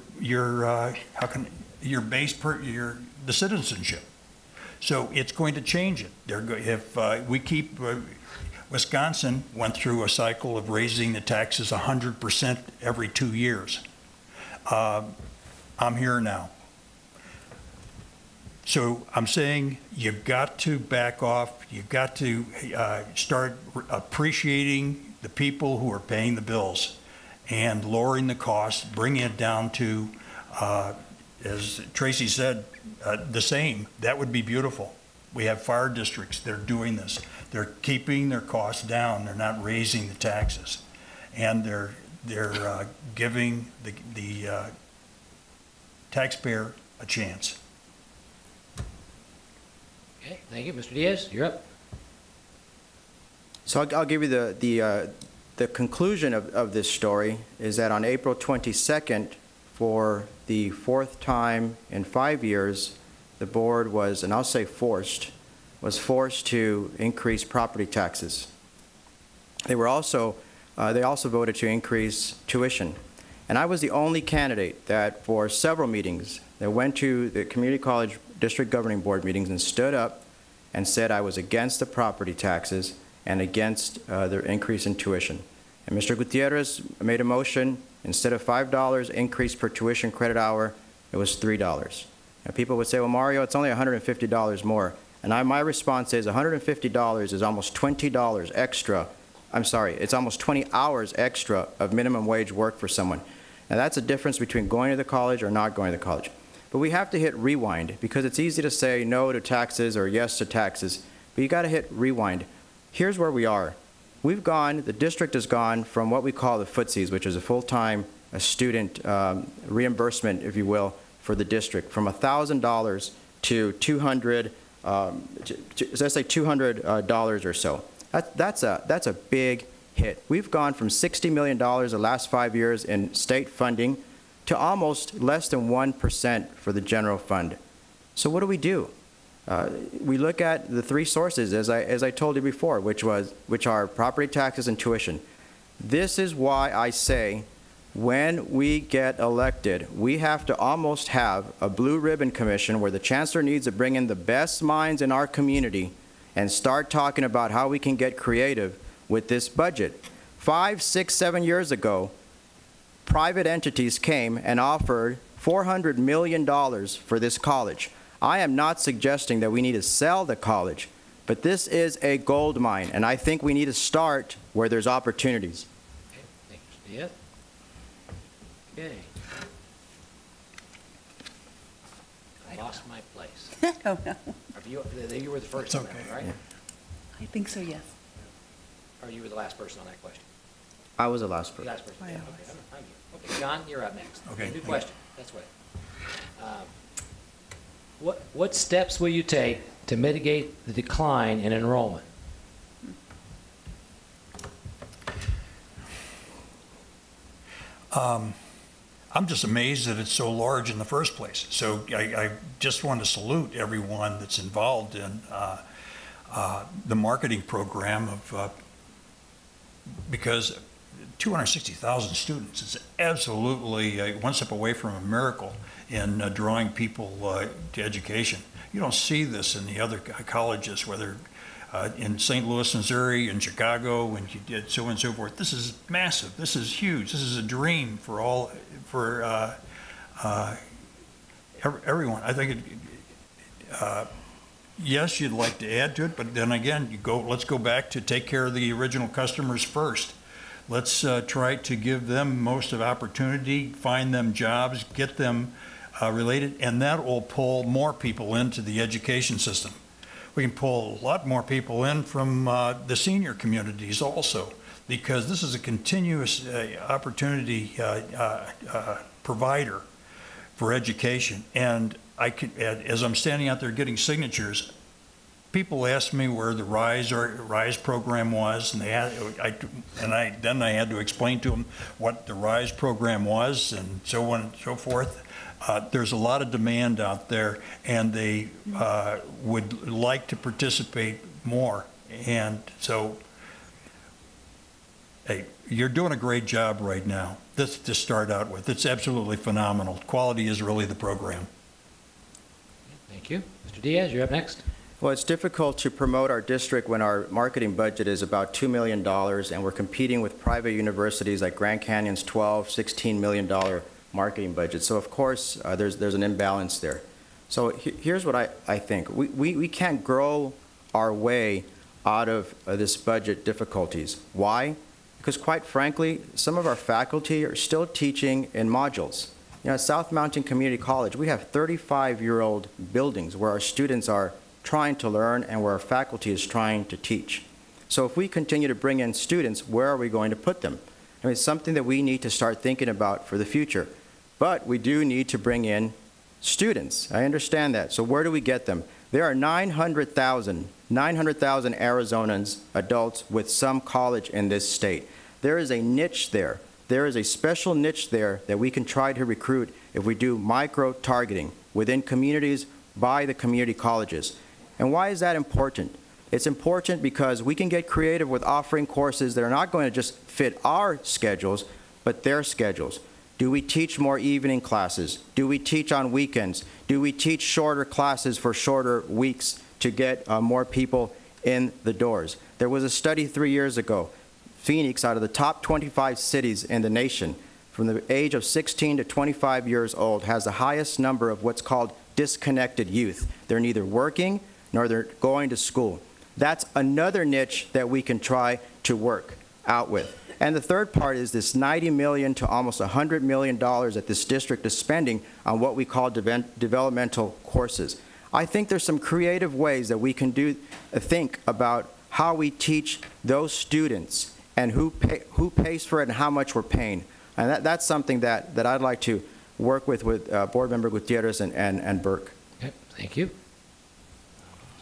the citizenship. So it's going to change it. If we keep Wisconsin went through a cycle of raising the taxes 100% every 2 years. I'm here now. So I'm saying you've got to back off. You've got to start appreciating the people who are paying the bills and lowering the cost, bringing it down to, as Tracy said, the same. That would be beautiful. We have fire districts that are doing this. They're keeping their costs down. They're not raising the taxes. And they're giving the taxpayer a chance. Okay, thank you. Mr. Diaz, you're up. So I'll give you the conclusion of this story is that on April 22nd, for the 4th time in 5 years, the board was, and I'll say forced to increase property taxes. They also voted to increase tuition. And I was the only candidate that for several meetings that went to the community college district governing board meetings and stood up and said I was against the property taxes and against the increase in tuition. And Mr. Gutierrez made a motion, instead of $5 increase per tuition credit hour, it was $3. And people would say, well, Mario, it's only $150 more. And my response is $150 is almost $20 extra. I'm sorry, it's almost 20 hours extra of minimum wage work for someone. Now, that's the difference between going to the college or not going to the college. But we have to hit rewind, because it's easy to say no to taxes or yes to taxes, but you got to hit rewind. Here's where we are. The district has gone from what we call the footsies, which is a full-time student reimbursement, if you will, for the district, from $1,000 to $200, let's say $200 or so. That's a big hit. We've gone from $60 million the last 5 years in state funding to almost less than 1% for the general fund. So what do? We look at the three sources, as I told you before, which are property taxes and tuition. This is why I say, when we get elected, we have to almost have a blue ribbon commission where the chancellor needs to bring in the best minds in our community and start talking about how we can get creative with this budget. 5, 6, 7 years ago, private entities came and offered $400 million for this college. I am not suggesting that we need to sell the college, but this is a gold mine, and I think we need to start where there's opportunities. Okay, thank you, Mr. Diaz. Okay. I lost my place. Oh, no. You were the first on that, right? I think so, yes. Or you were the last person on that question? I was the last The person. last person, I yeah, am. okay, thank you. Okay, John, you're up next. Okay, New thank question, that's what. What steps will you take to mitigate the decline in enrollment? I'm just amazed that it's so large in the first place. So I just want to salute everyone that's involved in the marketing program because 260,000 students is absolutely one step away from a miracle in drawing people to education. You don't see this in the other colleges, whether in St. Louis, Missouri, in Chicago, and you did so on and so forth. This is massive. This is huge. This is a dream for everyone. I think yes, you'd like to add to it, but then again, let's go back to take care of the original customers first. Let's try to give them most of opportunity, find them jobs, get them related, and that will pull more people into the education system. We can pull a lot more people in from the senior communities also, because this is a continuous opportunity provider for education. And as I'm standing out there getting signatures, people asked me where the RISE program was, and then I had to explain to them what the RISE program was, and so on and so forth. There's a lot of demand out there, and they would like to participate more. And so, hey, you're doing a great job right now. This to start out with, it's absolutely phenomenal. Quality is really the program. Thank you. Mr. Diaz, you're up next. Well, it's difficult to promote our district when our marketing budget is about $2 million, and we're competing with private universities like Grand Canyon's $12, $16 million marketing budget. So of course, there's an imbalance there. So here's what I think. We can't grow our way out of this budget difficulties. Why? Because quite frankly, some of our faculty are still teaching in modules. You know, at South Mountain Community College, we have 35-year-old buildings where our students are trying to learn and where our faculty is trying to teach. So if we continue to bring in students, where are we going to put them? I mean, it's something that we need to start thinking about for the future. But we do need to bring in students. I understand that. So where do we get them? There are 900,000 Arizonans, adults with some college in this state. There is a niche there. There is a special niche there that we can try to recruit if we do micro-targeting within communities by the community colleges. And why is that important? It's important because we can get creative with offering courses that are not going to just fit our schedules, but their schedules. Do we teach more evening classes? Do we teach on weekends? Do we teach shorter classes for shorter weeks to get more people in the doors? There was a study 3 years ago. Phoenix, out of the top 25 cities in the nation, from the age of 16 to 25 years old, has the highest number of what's called disconnected youth. They're neither working nor they're going to school. That's another niche that we can try to work out with. And the third part is this $90 million to almost $100 million that this district is spending on what we call developmental courses. I think there's some creative ways that we can think about how we teach those students and who pays for it and how much we're paying. And that's something that I'd like to work with Board Member Gutierrez and Burke. Okay, thank you.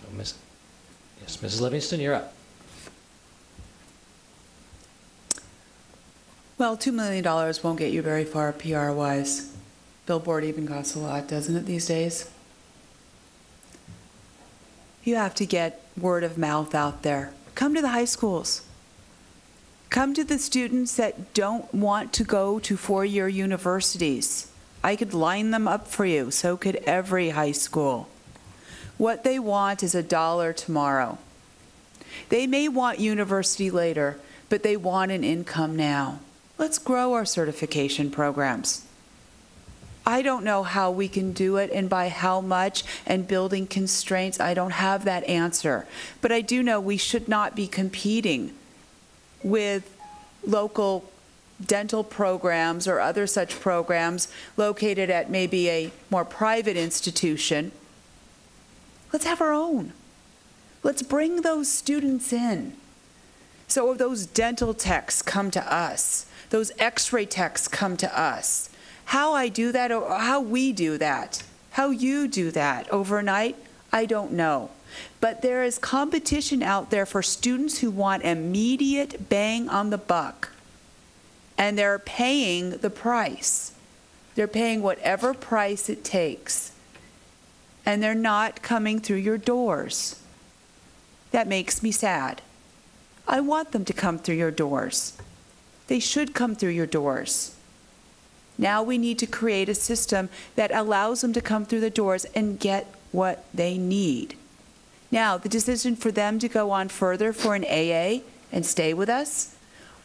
So, Mrs. Livingston, you're up. Well, $2 million won't get you very far PR-wise. Billboard even costs a lot, doesn't it, these days? You have to get word of mouth out there. Come to the high schools. Come to the students that don't want to go to four-year universities. I could line them up for you, so could every high school. What they want is $1 tomorrow. They may want university later, but they want an income now. Let's grow our certification programs. I don't know how we can do it and by how much and building constraints. I don't have that answer. But I do know we should not be competing with local dental programs or other such programs located at maybe a more private institution. Let's have our own. Let's bring those students in. So those dental techs come to us. Those x-ray techs come to us. How I do that, or how we do that, how you do that overnight, I don't know. But there is competition out there for students who want immediate bang on the buck. And they're paying the price. They're paying whatever price it takes. And they're not coming through your doors. That makes me sad. I want them to come through your doors. They should come through your doors. Now we need to create a system that allows them to come through the doors and get what they need. Now, the decision for them to go on further for an AA and stay with us,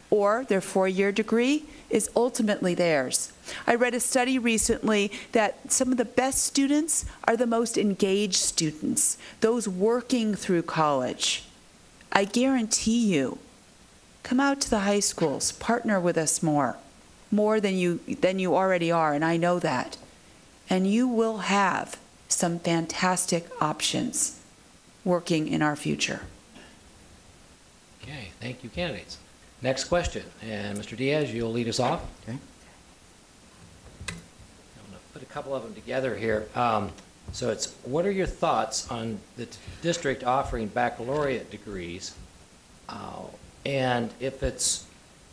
or their four-year degree, is ultimately theirs. I read a study recently that some of the best students are the most engaged students, those working through college. I guarantee you, come out to the high schools, partner with us more than you already are, and I know that. And you will have some fantastic options working in our future. Okay, thank you, candidates. Next question, and Mr. Diaz, you'll lead us off. Okay. I'm going to put a couple of them together here. So it's, what are your thoughts on the district offering baccalaureate degrees? And if it's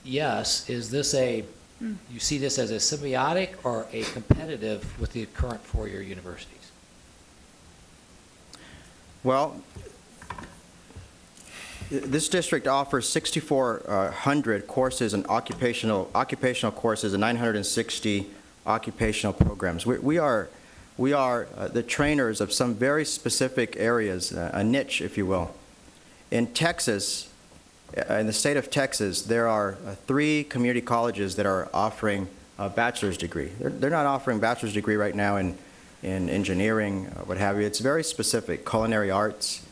yes, is this you see this as a symbiotic or a competitive with the current four-year universities? Well, this district offers 6,400 courses and occupational courses and 960 occupational programs. We are the trainers of some very specific areas, a niche, if you will. In Texas, in the state of Texas, there are 3 community colleges that are offering a bachelor's degree. They're not offering a bachelor's degree right now in engineering, what have you. It's very specific, culinary arts,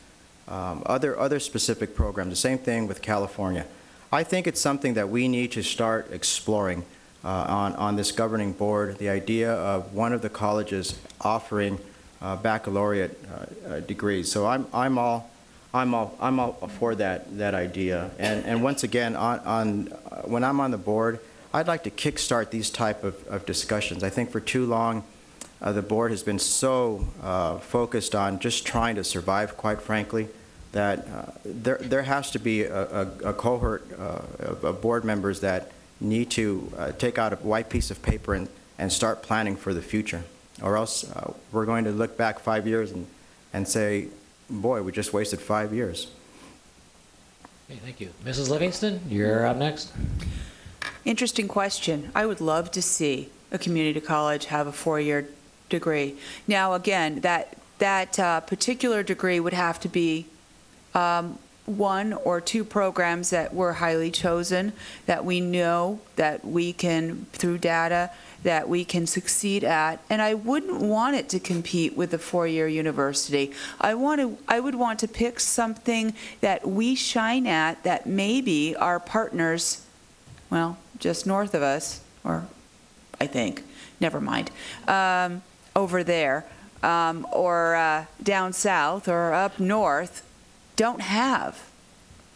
other specific programs. The same thing with California. I think it's something that we need to start exploring on this governing board, the idea of one of the colleges offering baccalaureate degrees. So I'm all for that idea. And once again, when I'm on the board, I'd like to kickstart these type of discussions. I think for too long, the board has been so focused on just trying to survive, quite frankly, that there has to be a cohort of board members that need to take out a white piece of paper and start planning for the future. Or else we're going to look back 5 years and say, boy, we just wasted 5 years. Okay, thank you. Mrs. Livingston, you're up next. Interesting question. I would love to see a community college have a 4-year degree. Now, again, that particular degree would have to be 1 or 2 programs that were highly chosen, that we know that we can, through data, that we can succeed at. And I wouldn't want it to compete with the 4-year university. I would want to pick something that we shine at, that maybe our partners, well, just north of us, or I think, never mind, over there, or down south or up north, don't have.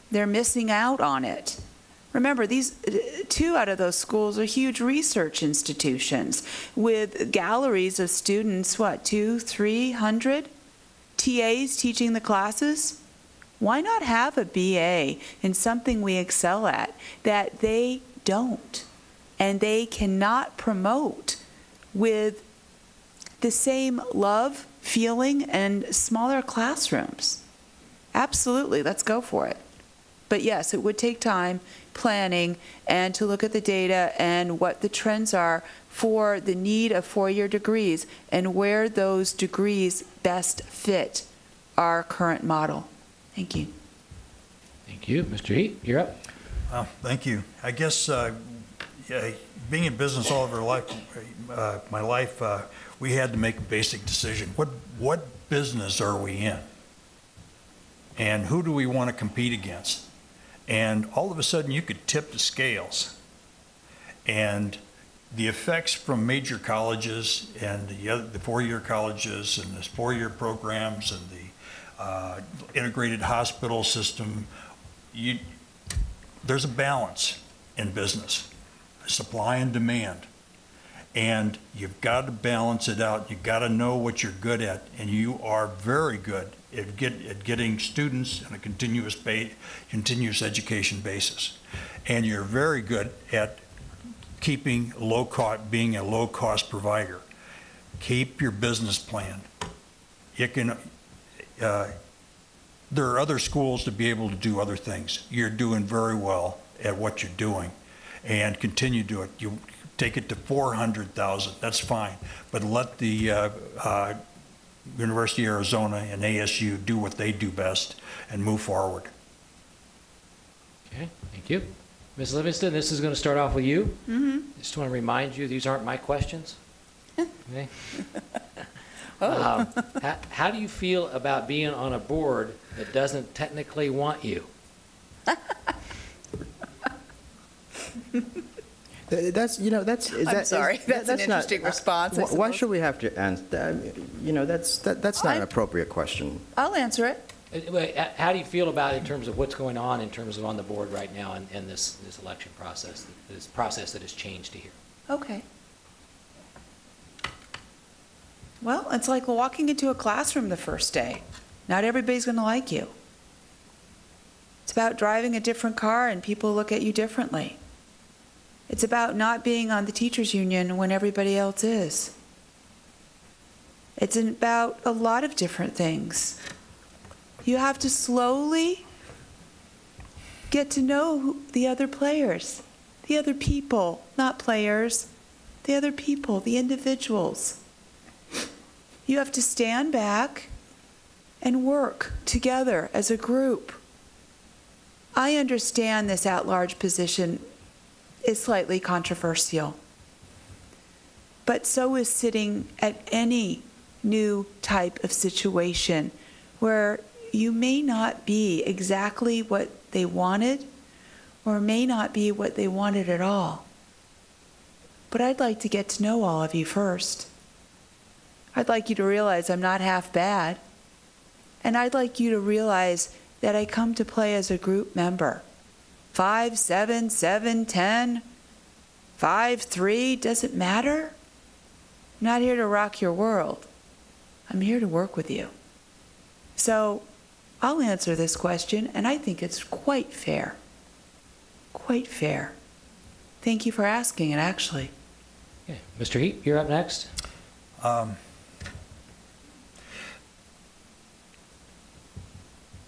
They're missing out on it. Remember, these 2 out of those schools are huge research institutions with galleries of students, what, 200-300 TAs teaching the classes? Why not have a BA in something we excel at that they don't and they cannot promote with the same love, feeling, and smaller classrooms? Absolutely, let's go for it. But yes, it would take time, planning, and to look at the data and what the trends are for the need of 4-year degrees and where those degrees best fit our current model. Thank you. Thank you. Mr. Heat, you're up. Thank you. I guess being in business all over my life, we had to make a basic decision. What business are we in? And who do we want to compete against? And all of a sudden you could tip the scales. And the effects from major colleges and the 4-year colleges and the 4-year programs and the integrated hospital system, there's a balance in business, supply and demand. And you've got to balance it out. You've got to know what you're good at, and you are very good at getting students on a continuous education basis. And you're very good at keeping being a low-cost provider. Keep your business plan. You can. There are other schools to be able to do other things. You're doing very well at what you're doing, and continue to do it. You take it to 400,000. That's fine, but let the University of Arizona and ASU do what they do best and move forward. Okay, thank you. Ms. Livingston, this is going to start off with you. Mm-hmm. Just want to remind you, these aren't my questions. Okay. Oh. How do you feel about being on a board that doesn't technically want you? That's, you know, that's. I'm sorry, that's an interesting response. Why should we have to answer? You know, that's not an appropriate question. I'll answer it. How do you feel about it in terms of what's going on in terms of on the board right now and this election process, this process that has changed to here? Okay. Well, it's like walking into a classroom the first day. Not everybody's going to like you. It's about driving a different car and people look at you differently. It's about not being on the teachers' union when everybody else is. It's about a lot of different things. You have to slowly get to know the other players, the other people, not players, the other people, the individuals. You have to stand back and work together as a group. I understand this at-large position is slightly controversial, but so is sitting at any new type of situation where you may not be exactly what they wanted or may not be what they wanted at all. But I'd like to get to know all of you first. I'd like you to realize I'm not half bad. And I'd like you to realize that I come to play as a group member. 5, 7, 7, 10, 5, 3, doesn't matter. I'm not here to rock your world. I'm here to work with you. So I'll answer this question, and I think it's quite fair. Quite fair. Thank you for asking it, actually. Okay. Mr. Heat, you're up next.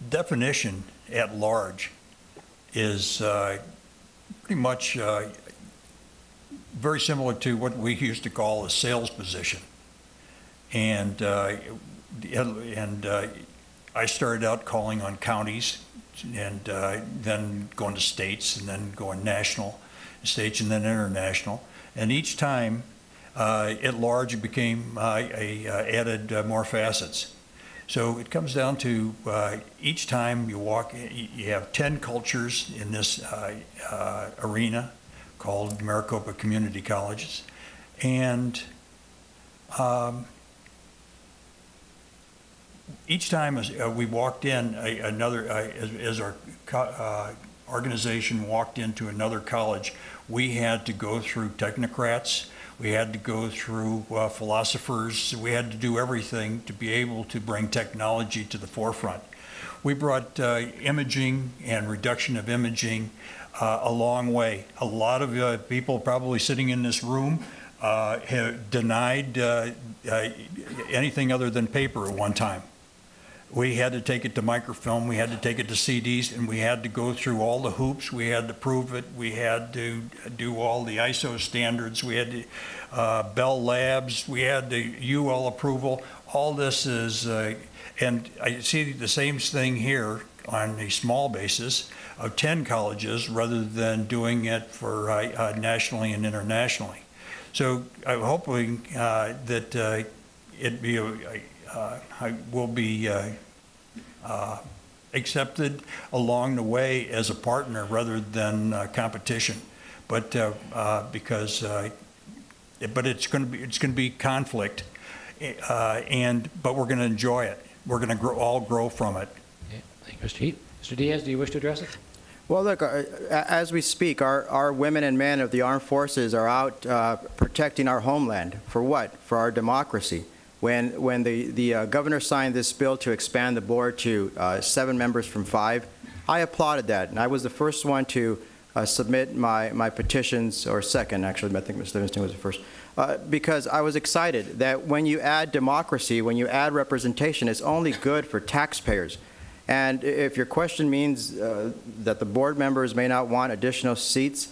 Definition at large is pretty much very similar to what we used to call a sales position. And I started out calling on counties and then going to states and then going national, states and then international. And each time at large it became added more facets. So it comes down to each time you walk, you have 10 cultures in this arena, called Maricopa Community Colleges. And each time as we walked in, as our organization walked into another college, we had to go through technocrats, we had to go through philosophers, we had to do everything to be able to bring technology to the forefront. We brought imaging and reduction of imaging a long way. A lot of people probably sitting in this room have denied anything other than paper at one time. We had to take it to microfilm, we had to take it to CDs, and we had to go through all the hoops, we had to prove it, we had to do all the ISO standards, we had to Bell Labs, we had the UL approval. All this is, and I see the same thing here on a small basis of 10 colleges rather than doing it for nationally and internationally. So I'm hoping that it be will be accepted along the way as a partner rather than competition, but because but it's going to be conflict, but we're going to enjoy it. We're going to all grow from it. Okay. Thank you, Mr. Heap. Mr. Diaz, do you wish to address it? Well, look, as we speak, our women and men of the armed forces are out protecting our homeland. For what? For our democracy. When the governor signed this bill to expand the board to 7 members from 5, I applauded that, and I was the first one to submit my petitions, or second, actually, I think Mr. Livingston was the first, because I was excited that when you add democracy, when you add representation, it's only good for taxpayers. And if your question means that the board members may not want additional seats,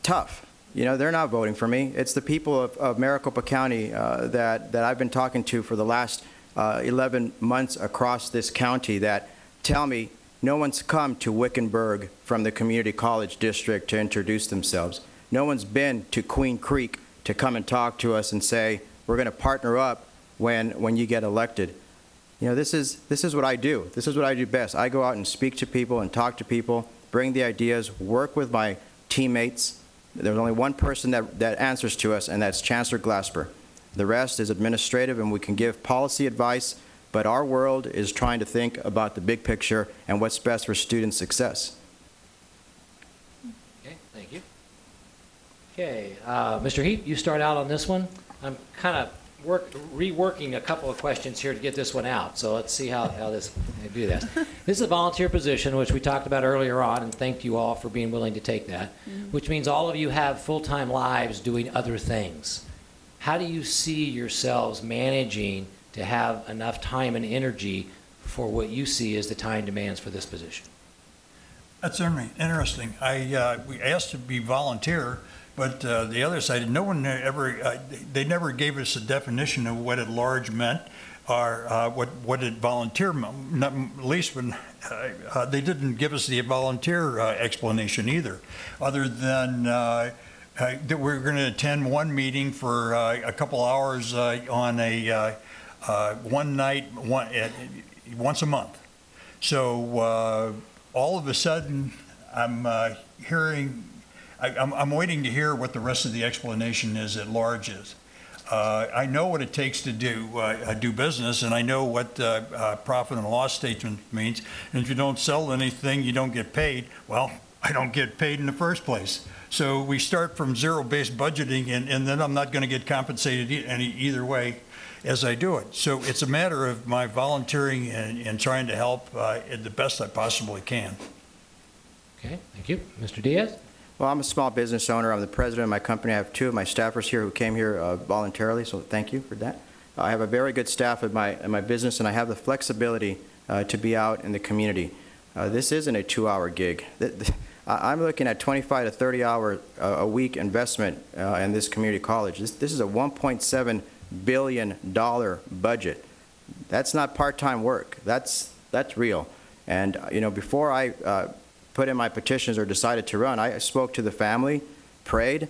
tough. You know, they're not voting for me. It's the people of Maricopa County that I've been talking to for the last 11 months across this county that tell me no one's come to Wickenburg from the community college district to introduce themselves. No one's been to Queen Creek to come and talk to us and say, we're going to partner up when you get elected. You know, this is what I do. This is what I do best. I go out and speak to people and talk to people, bring the ideas, work with my teammates. There's only one person that answers to us, and that's Chancellor Glasper. The rest is administrative, and we can give policy advice, but our world is trying to think about the big picture and what's best for student success. Okay, thank you. Okay, Mr. Heap, you start out on this one. I'm kind of reworking a couple of questions here to get this one out. So let's see how this do this. This is a volunteer position, which we talked about earlier on, and thanked you all for being willing to take that, which means all of you have full-time lives doing other things. How do you see yourselves managing to have enough time and energy for what you see as the time demands for this position? That's certainly interesting. We asked to be volunteer, but the other side, no one ever, they never gave us a definition of what at large meant, or what it volunteer meant, at least when they didn't give us the volunteer explanation either, other than that we're going to attend one meeting for a couple hours on a one night, once a month. So all of a sudden, I'm I'm waiting to hear what the rest of the explanation is at large is. I know what it takes to do business, and I know what profit and loss statement means. And if you don't sell anything, you don't get paid. Well, I don't get paid in the first place. So we start from zero-based budgeting, and then I'm not going to get compensated either way as I do it. So it's a matter of my volunteering and trying to help the best I possibly can. Okay, thank you. Mr. Diaz? Well, I'm a small business owner. I'm the president of my company. I have 2 of my staffers here who came here voluntarily, so thank you for that. I have a very good staff at my business, and I have the flexibility to be out in the community. This isn't a 2-hour gig. I'm looking at 25 to 30 hour a week investment in this community college. This is a $1.7 billion budget. That's not part-time work. That's real. And you know, before I put in my petitions or decided to run, I spoke to the family, prayed,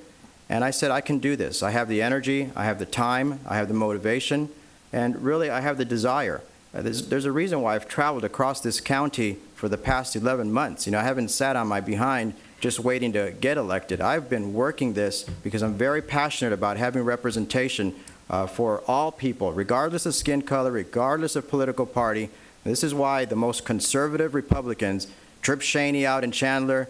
and I said, I can do this. I have the energy, I have the time, I have the motivation, and really I have the desire. There's a reason why I've traveled across this county for the past 11 months. You know, I haven't sat on my behind just waiting to get elected. I've been working this because I'm very passionate about having representation for all people, regardless of skin color, regardless of political party. This is why the most conservative Republicans, Trip Cheney out in Chandler,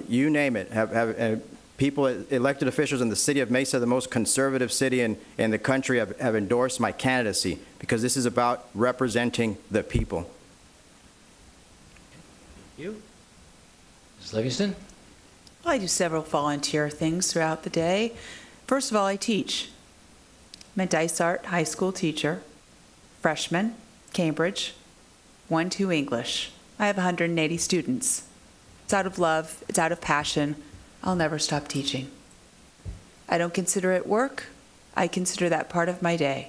you name it, have people, elected officials in the city of Mesa, the most conservative city in the country, have endorsed my candidacy, because this is about representing the people. Thank you. Ms. Livingston? Well, I do several volunteer things throughout the day. First of all, I teach. I'm a Dysart High School teacher, freshman, Cambridge, 1-2 English. I have 180 students. It's out of love, it's out of passion. I'll never stop teaching. I don't consider it work. I consider that part of my day.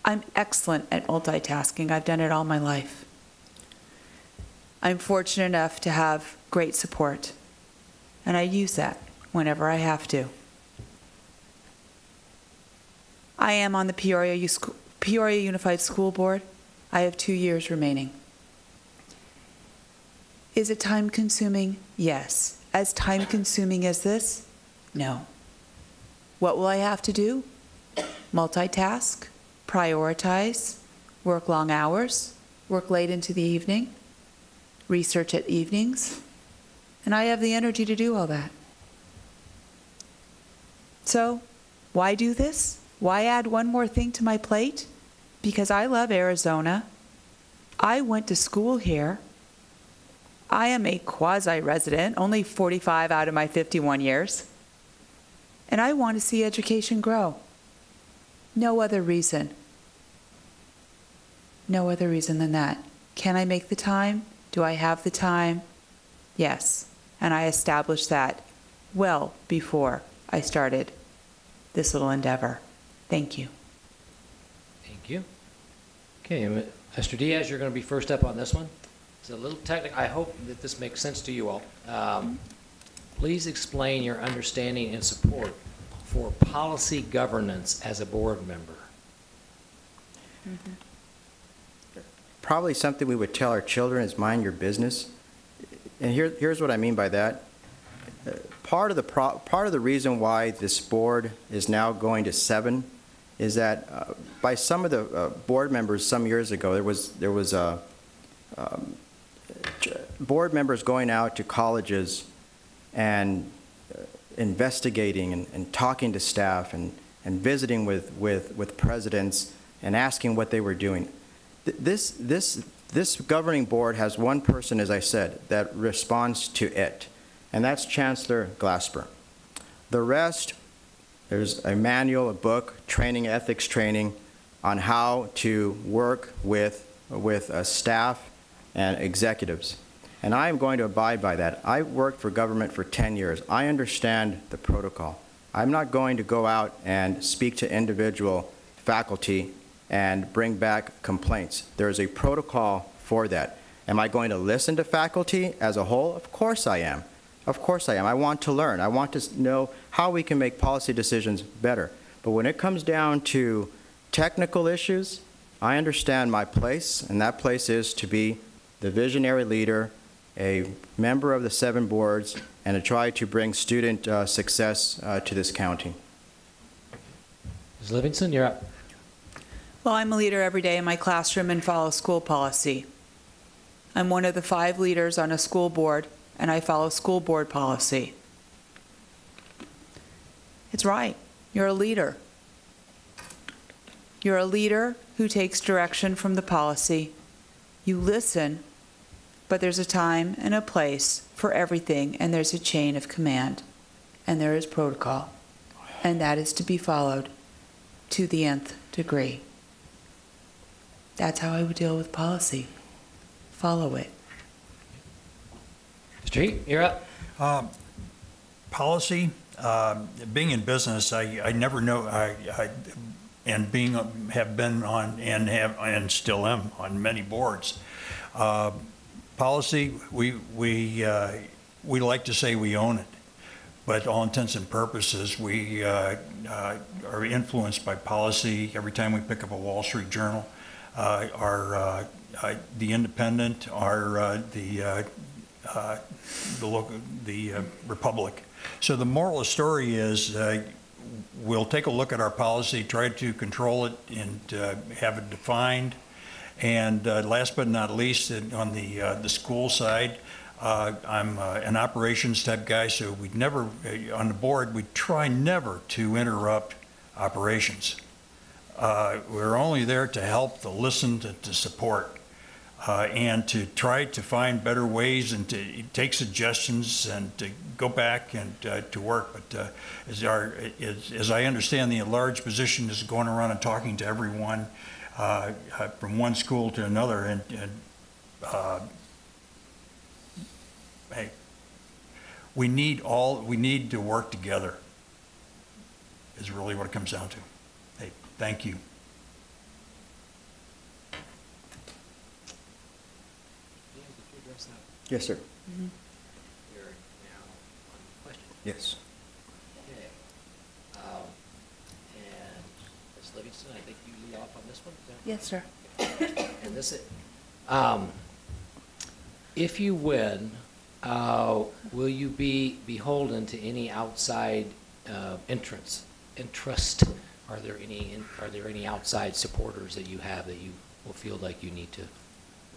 I'm excellent at multitasking. I've done it all my life. I'm fortunate enough to have great support, and I use that whenever I have to. I am on the Peoria Unified School Board. I have 2 years remaining. Is it time-consuming? Yes. As time-consuming as this? No. What will I have to do? Multitask, prioritize, work long hours, work late into the evening, research at evenings, and I have the energy to do all that. So, why do this? Why add one more thing to my plate? Because I love Arizona. I went to school here. I am a quasi-resident, only 45 out of my 51 years. And I want to see education grow. No other reason. No other reason than that. Can I make the time? Do I have the time? Yes. And I established that well before I started this little endeavor. Thank you. Thank you. Okay, Mr. Diaz, you're going to be first up on this one. It's a little technical. I hope that this makes sense to you all. Please explain your understanding and support for policy governance as a board member. Probably something we would tell our children is mind your business. And here's what I mean by that. Part of the reason why this board is now going to 7 is that by some of the board members some years ago, there was board members going out to colleges and investigating and talking to staff and visiting with presidents and asking what they were doing. This governing board has one person, as I said, that responds to it, and that's Chancellor Glasper. The rest, there's a manual, a book, training, ethics training on how to work with staff and executives. And I am going to abide by that. I worked for government for 10 years. I understand the protocol. I'm not going to go out and speak to individual faculty and bring back complaints. There is a protocol for that. Am I going to listen to faculty as a whole? Of course I am. Of course I am. I want to learn. I want to know how we can make policy decisions better. But when it comes down to technical issues, I understand my place, and that place is to be the visionary leader, a member of the 7 boards, and to try to bring student success to this county. Ms. Livingston, you're up. Well, I'm a leader every day in my classroom and follow school policy. I'm one of the 5 leaders on a school board, and I follow school board policy. It's right. You're a leader. You're a leader who takes direction from the policy. You listen, but there's a time and a place for everything, and there's a chain of command, and there is protocol, and that is to be followed to the nth degree. That's how I would deal with policy. Follow it. Mr. Heath, you're up. Policy, being in business, I never know, and have been on and still am on many boards. Policy, we like to say we own it, but all intents and purposes, we are influenced by policy every time we pick up a Wall Street Journal. The Independent, the republic. So the moral of the story is we'll take a look at our policy, try to control it, and have it defined. And last but not least, on the school side, I'm an operations type guy, so we'd never, on the board, we try never to interrupt operations. We're only there to help, to listen, to support, and to try to find better ways and to take suggestions and to go back and to work. But as I understand, the large position is going around and talking to everyone from one school to another, and hey, we need to work together is really what it comes down to. Hey, thank you. Yes, sir. You're now on question. Yes. Okay. And Ms. Livingston, I think you lead off on this one. Is that Yes, sir. And this is, if you win, will you be beholden to any outside interest? Are there any outside supporters that you have that you will feel like you need to,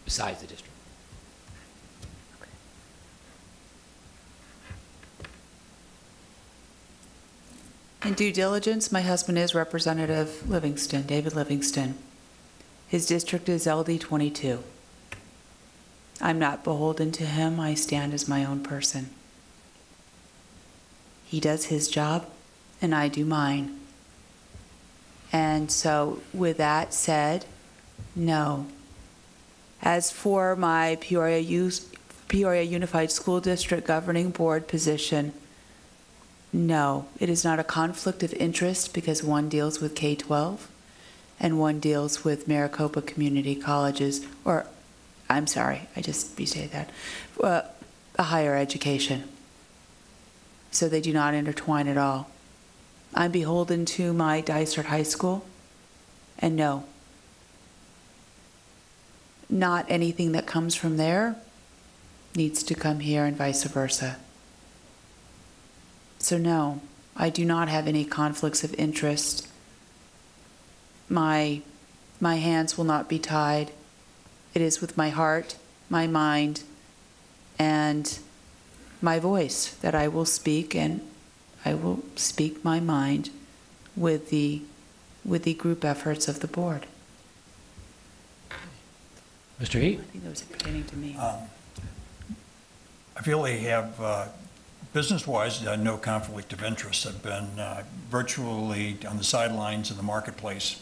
besides the district? In due diligence, my husband is Representative Livingston, David Livingston. His district is LD 22. I'm not beholden to him. I stand as my own person. He does his job, and I do mine. And so, with that said, no. As for my Peoria Unified School District Governing Board position, no, it is not a conflict of interest because one deals with K-12 and one deals with Maricopa Community Colleges, or, I'm sorry, I just restated that, a higher education. So they do not intertwine at all. I'm beholden to my Dysart High School, and no, not anything that comes from there needs to come here and vice versa. So no, I do not have any conflicts of interest. My hands will not be tied. It is with my heart, my mind, and my voice that I will speak, and I will speak my mind with the group efforts of the board. Mr. Heath? I think that was pertaining to me. I feel they have, business-wise, no conflict of interest. I've been virtually on the sidelines in the marketplace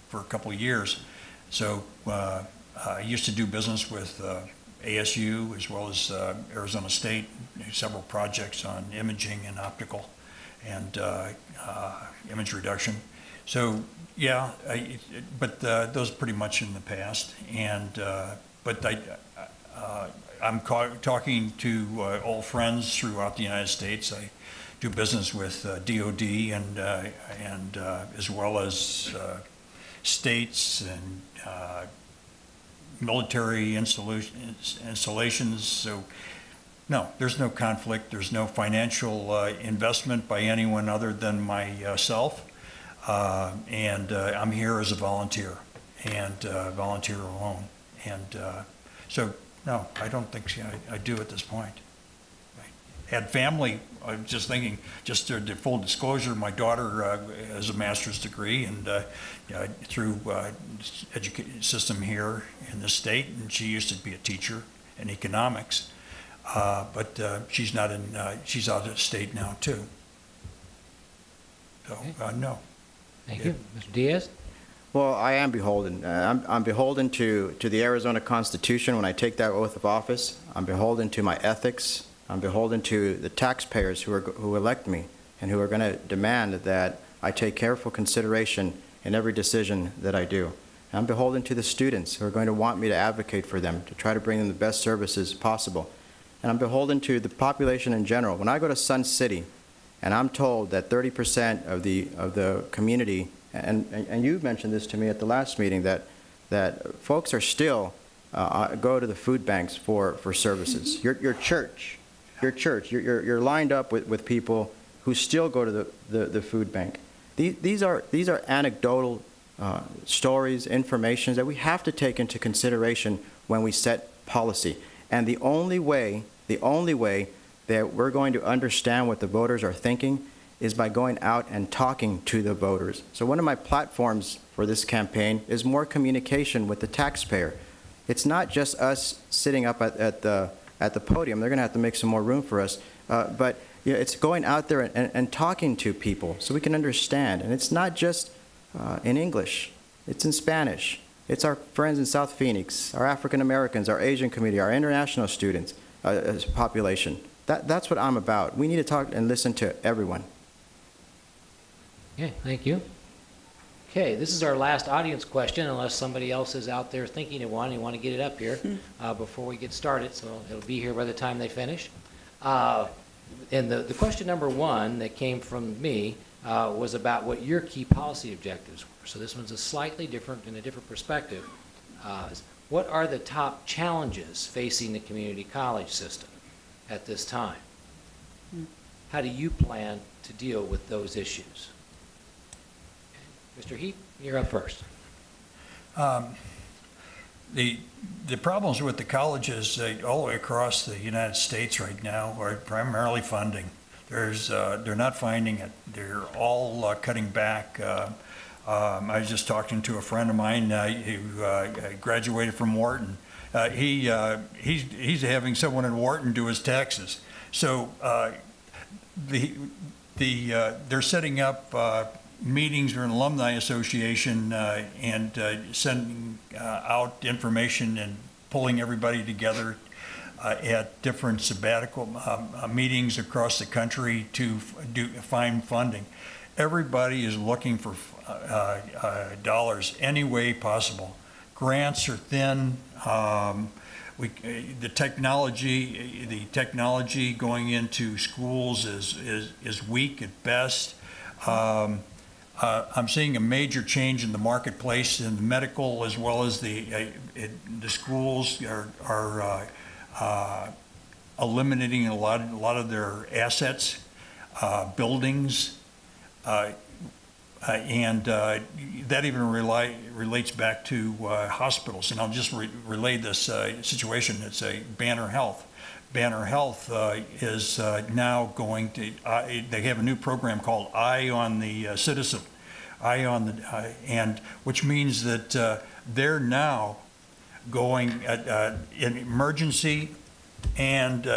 for a couple of years. So I used to do business with ASU as well as Arizona State, several projects on imaging and optical and image reduction. So yeah, but those are pretty much in the past. And but I'm talking to old friends throughout the United States. I do business with DOD and as well as states and military installations. So no, there's no conflict. There's no financial investment by anyone other than myself. And I'm here as a volunteer and volunteer alone. And so no, I don't think I do at this point. I had family, I was just thinking, just to full disclosure, my daughter has a master's degree and through education system here in the state, and she used to be a teacher in economics, but she's not in, she's out of state now too. So, no. Thank you. Mr. Diaz? Well, I am beholden. I'm beholden to the Arizona Constitution when I take that oath of office. I'm beholden to my ethics. I'm beholden to the taxpayers who elect me and who are going to demand that I take careful consideration in every decision that I do. And I'm beholden to the students who are going to want me to advocate for them, to try to bring them the best services possible. And I'm beholden to the population in general. When I go to Sun City and I'm told that 30% of the community, and you mentioned this to me at the last meeting, that folks are still go to the food banks for services. Your church, you're lined up with people who still go to the food bank. These are anecdotal stories, information that we have to take into consideration when we set policy. And the only way that we're going to understand what the voters are thinking is by going out and talking to the voters. So one of my platforms for this campaign is more communication with the taxpayer. It's not just us sitting up at the podium. They're going to have to make some more room for us. But you know, it's going out there and talking to people so we can understand. And it's not just in English. It's in Spanish. It's our friends in South Phoenix, our African Americans, our Asian community, our international students, population. That's what I'm about. We need to talk and listen to everyone. Okay, thank you. Okay, this is our last audience question, unless somebody else is out there thinking of one and you want to get it up here before we get started, so it'll be here by the time they finish. And the question number one that came from me was about what your key policy objectives were. So this one's a slightly different, in a different perspective. What are the top challenges facing the community college system at this time? How do you plan to deal with those issues? Mr. Heap, you're up first. The problems with the colleges all the way across the United States right now are primarily funding. They're not finding it. They're all cutting back. I was just talking to a friend of mine who graduated from Wharton. He's having someone in Wharton do his taxes. So they're setting up meetings or an alumni association and sending out information and pulling everybody together at different sabbatical meetings across the country to find funding. Everybody is looking for dollars any way possible. Grants are thin. The technology going into schools is weak at best. I'm seeing a major change in the marketplace in the medical as well as the schools are eliminating a lot of their assets, buildings, and that even relates back to hospitals. And I'll just relay this situation. It's a Banner Health. Banner Health is now going to, they have a new program called Eye on the Citizen, and which means that they're now going in emergency and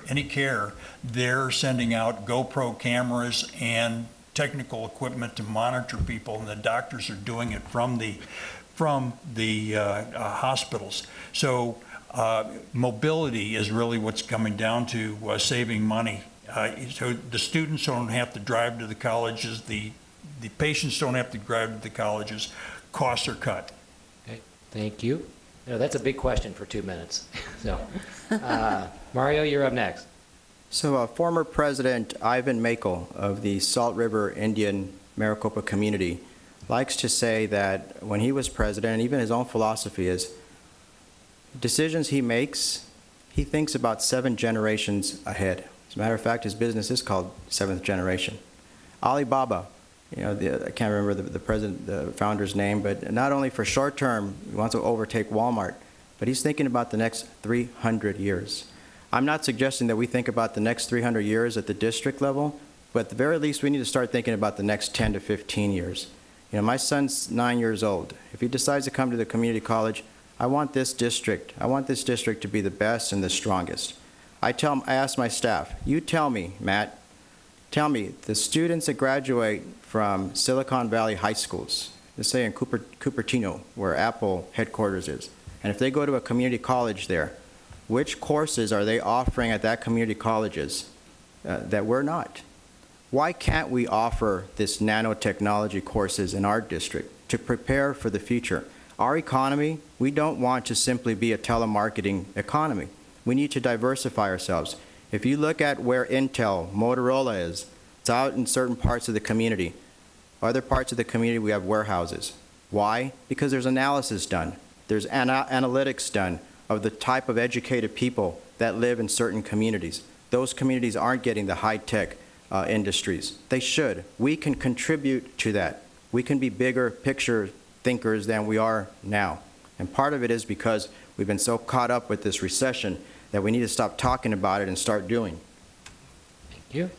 any care, they're sending out GoPro cameras and technical equipment to monitor people, and the doctors are doing it from the hospitals. So mobility is really what's coming down to saving money. So the students don't have to drive to the colleges, the patients don't have to drive to the colleges, costs are cut. Okay, thank you. No, that's a big question for 2 minutes. So, Mario, you're up next. So former President Ivan Makel of the Salt River Indian Maricopa community likes to say that when he was president, and even his own philosophy is, decisions he makes, he thinks about 7 generations ahead. As a matter of fact, his business is called 7th Generation. Alibaba, you know, I can't remember the founder's name, but not only for short term, he wants to overtake Walmart, but he's thinking about the next 300 years. I'm not suggesting that we think about the next 300 years at the district level, but at the very least, we need to start thinking about the next 10 to 15 years. You know, my son's 9 years old. If he decides to come to the community college, I want this district to be the best and the strongest. I ask my staff, you tell me, Matt, tell me the students that graduate from Silicon Valley high schools, let's say in Cupertino, where Apple headquarters is, and if they go to a community college there, which courses are they offering at that community colleges that we're not? Why can't we offer this nanotechnology courses in our district to prepare for the future? Our economy, we don't want to simply be a telemarketing economy. We need to diversify ourselves. If you look at where Intel, Motorola is, it's out in certain parts of the community. Other parts of the community, we have warehouses. Why? Because there's analysis done. There's analytics done of the type of educated people that live in certain communities. Those communities aren't getting the high-tech industries. They should. We can contribute to that. We can be bigger picture thinkers than we are now. And part of it is because we've been so caught up with this recession that we need to stop talking about it and start doing. Thank you.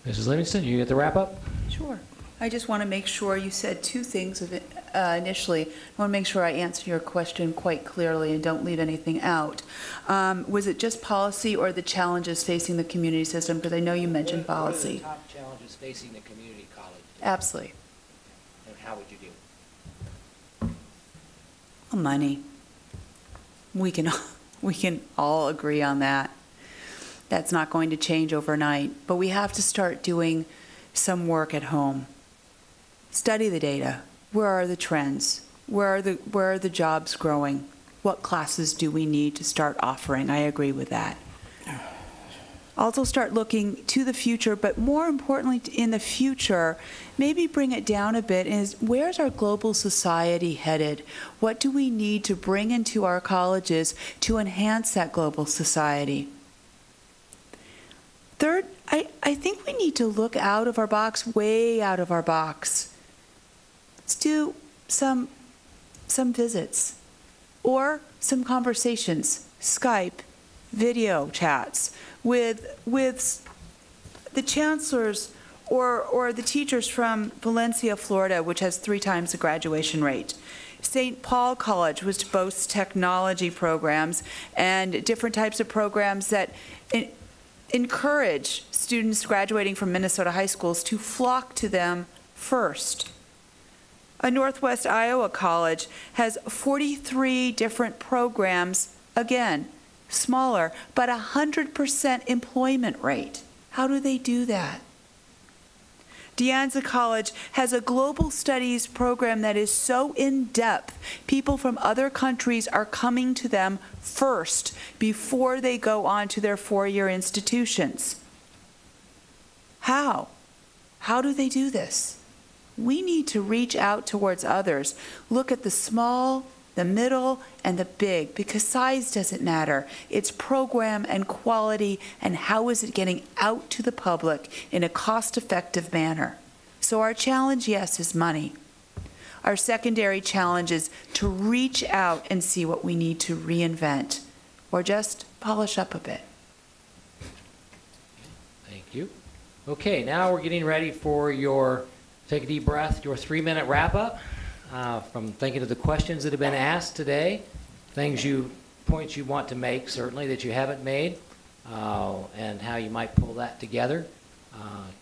Mrs. Livingston, you get the wrap up? Sure. I just want to make sure you said two things of it, initially. I want to make sure I answer your question quite clearly and don't leave anything out. Was it just policy or the challenges facing the community system? Because I know you mentioned policy. What are the top challenges facing the community college? Absolutely. And how would you deal? Well, money. We can all agree on that. That's not going to change overnight, but we have to start doing some work at home. Study the data. Where are the trends? Where are the jobs growing? What classes do we need to start offering? I agree with that. Also start looking to the future, but more importantly in the future, maybe bring it down a bit, is where's our global society headed? What do we need to bring into our colleges to enhance that global society? Third, I think we need to look out of our box, way out of our box. Let's do some visits or some conversations, Skype, video chats with the chancellors or the teachers from Valencia, Florida, which has 3 times the graduation rate. St. Paul College, which boasts technology programs and different types of programs that encourage students graduating from Minnesota high schools to flock to them first. A Northwest Iowa college has 43 different programs, again, smaller, but 100% employment rate. How do they do that? De Anza College has a global studies program that is so in-depth, people from other countries are coming to them first before they go on to their 4-year institutions. How? How do they do this? We need to reach out towards others. Look at the small, the middle, and the big, because size doesn't matter. It's program and quality, and how is it getting out to the public in a cost-effective manner. So our challenge, yes, is money. Our secondary challenge is to reach out and see what we need to reinvent, or just polish up a bit. Thank you. Okay, now we're getting ready for your, take a deep breath, your 3-minute wrap-up. From thinking of the questions that have been asked today, points you want to make, certainly, that you haven't made, and how you might pull that together.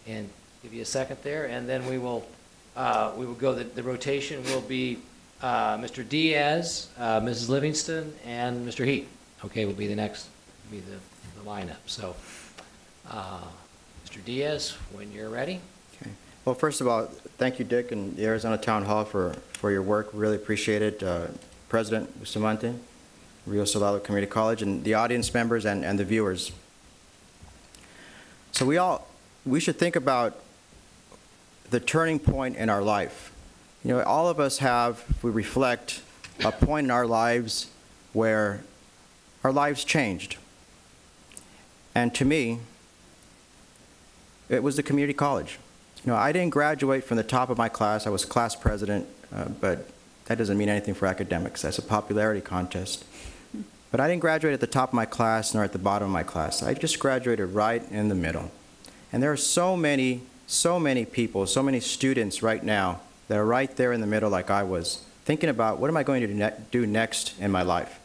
And give you a second there, and then we will go, the rotation will be Mr. Diaz, Mrs. Livingston, and Mr. Heath. Okay, will be the next, the lineup. So, Mr. Diaz, when you're ready. Okay. Well, first of all, thank you, Dick, and the Arizona Town Hall for your work. Really appreciate it. President Bustamante, Rio Salado Community College, and the audience members and the viewers. So we should think about the turning point in our life. You know, all of us have, if we reflect, a point in our lives where our lives changed. And to me, it was the community college. You know, I didn't graduate from the top of my class. I was class president, but that doesn't mean anything for academics. That's a popularity contest. But I didn't graduate at the top of my class nor at the bottom of my class. I just graduated right in the middle. And there are so many people, so many students right now that are right there in the middle like I was, thinking about what am I going to do next in my life.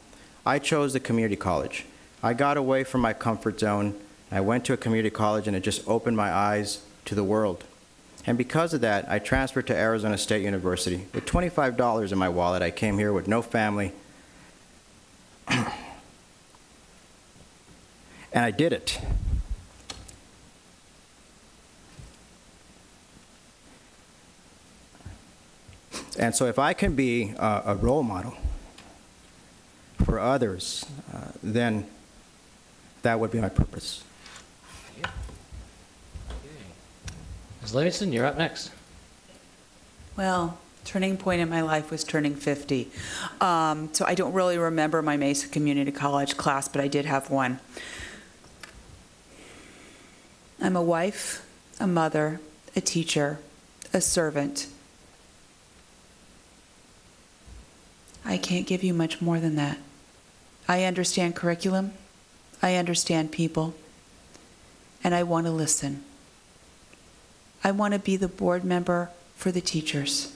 I chose the community college. I got away from my comfort zone. I went to a community college, and it just opened my eyes to the world. And because of that, I transferred to Arizona State University. With $25 in my wallet, I came here with no family. And I did it. And so if I can be a role model for others, then that would be my purpose. Yeah. Okay. Ms. Livingston, you're up next. Well, turning point in my life was turning 50. So I don't really remember my Mesa Community College class, but I did have one. I'm a wife, a mother, a teacher, a servant. I can't give you much more than that. I understand curriculum, I understand people, and I want to listen. I want to be the board member for the teachers,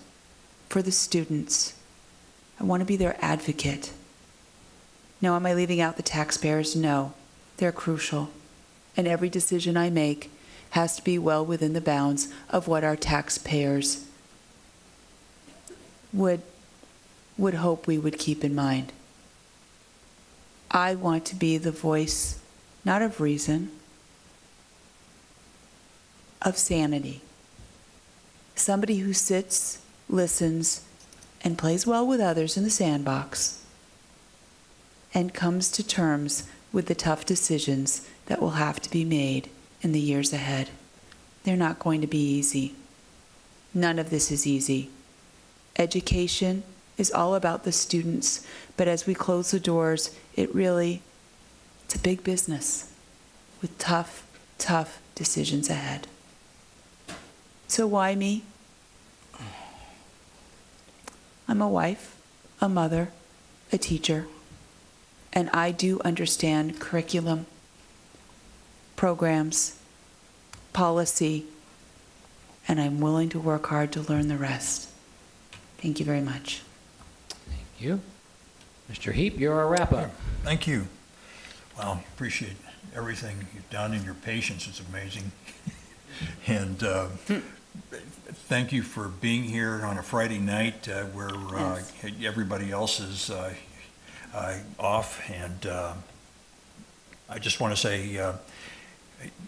for the students. I want to be their advocate. Now, am I leaving out the taxpayers? No, they're crucial. And every decision I make has to be well within the bounds of what our taxpayers would hope we would keep in mind. I want to be the voice, not of reason, of sanity. Somebody who sits, listens, and plays well with others in the sandbox, and comes to terms with the tough decisions that will have to be made in the years ahead. They're not going to be easy. None of this is easy. Education is all about the students, but as we close the doors, it's a big business with tough, tough decisions ahead. So why me? I'm a wife, a mother, a teacher, and I do understand curriculum, programs, policy, and I'm willing to work hard to learn the rest. Thank you very much. Thank you. Mr. Heap, you're our wrap-up. Thank you. Well, appreciate everything you've done, and your patience is amazing. And thank you for being here on a Friday night where everybody else is off. And I just want to say,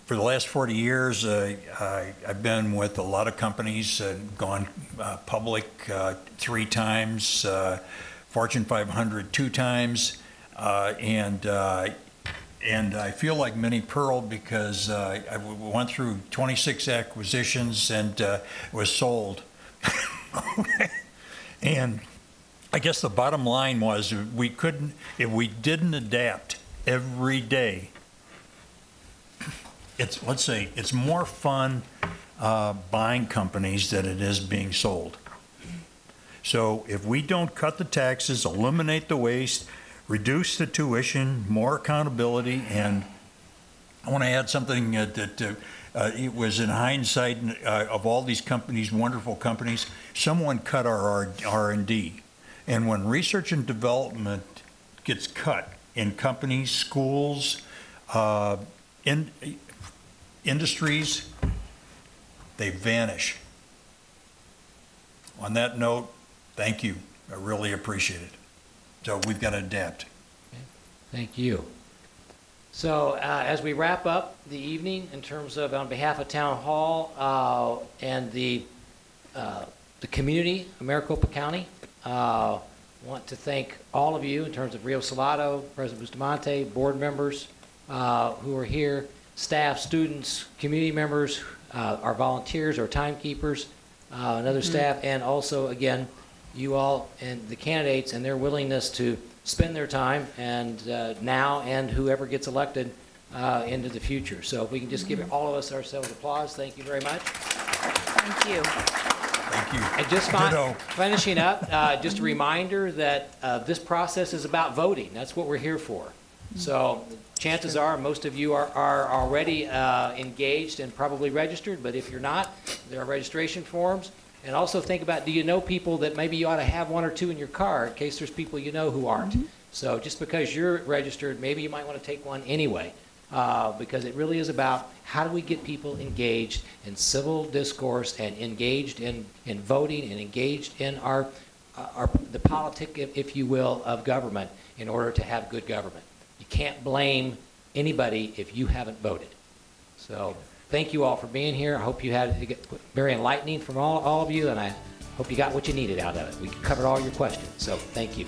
for the last 40 years, I've been with a lot of companies, gone public 3 times, Fortune 500 2 times, and I feel like Minnie Pearl because I went through 26 acquisitions and was sold. And I guess the bottom line was if we didn't adapt every day, let's say it's more fun buying companies than it is being sold. So if we don't cut the taxes, eliminate the waste, reduce the tuition, more accountability, and I want to add something that it was in hindsight of all these companies, wonderful companies, someone cut our R&D. And when research and development gets cut in companies, schools, industries, they vanish. On that note, thank you. I really appreciate it. So we've got to adapt. Okay. Thank you. So as we wrap up the evening in terms of on behalf of Town Hall and the community of Maricopa County, want to thank all of you in terms of Rio Salado, President Bustamante, board members who are here, staff, students, community members, our volunteers, our timekeepers, and other staff, and also, again, you all and the candidates and their willingness to spend their time and now and whoever gets elected into the future. So if we can just give all of us ourselves applause, thank you very much. Thank you. Thank you. And just finishing up, just a reminder that this process is about voting. That's what we're here for. So chances are most of you are already engaged and probably registered, but if you're not, there are registration forms. And also think about, do you know people that maybe you ought to have 1 or 2 in your car in case there's people you know who aren't. So just because you're registered, maybe you might want to take one anyway, because it really is about how do we get people engaged in civil discourse and engaged in voting and engaged in the politic, if you will, of government in order to have good government. You can't blame anybody if you haven't voted. So thank you all for being here. I hope you had it very enlightening from all of you, and I hope you got what you needed out of it. We covered all your questions, so thank you.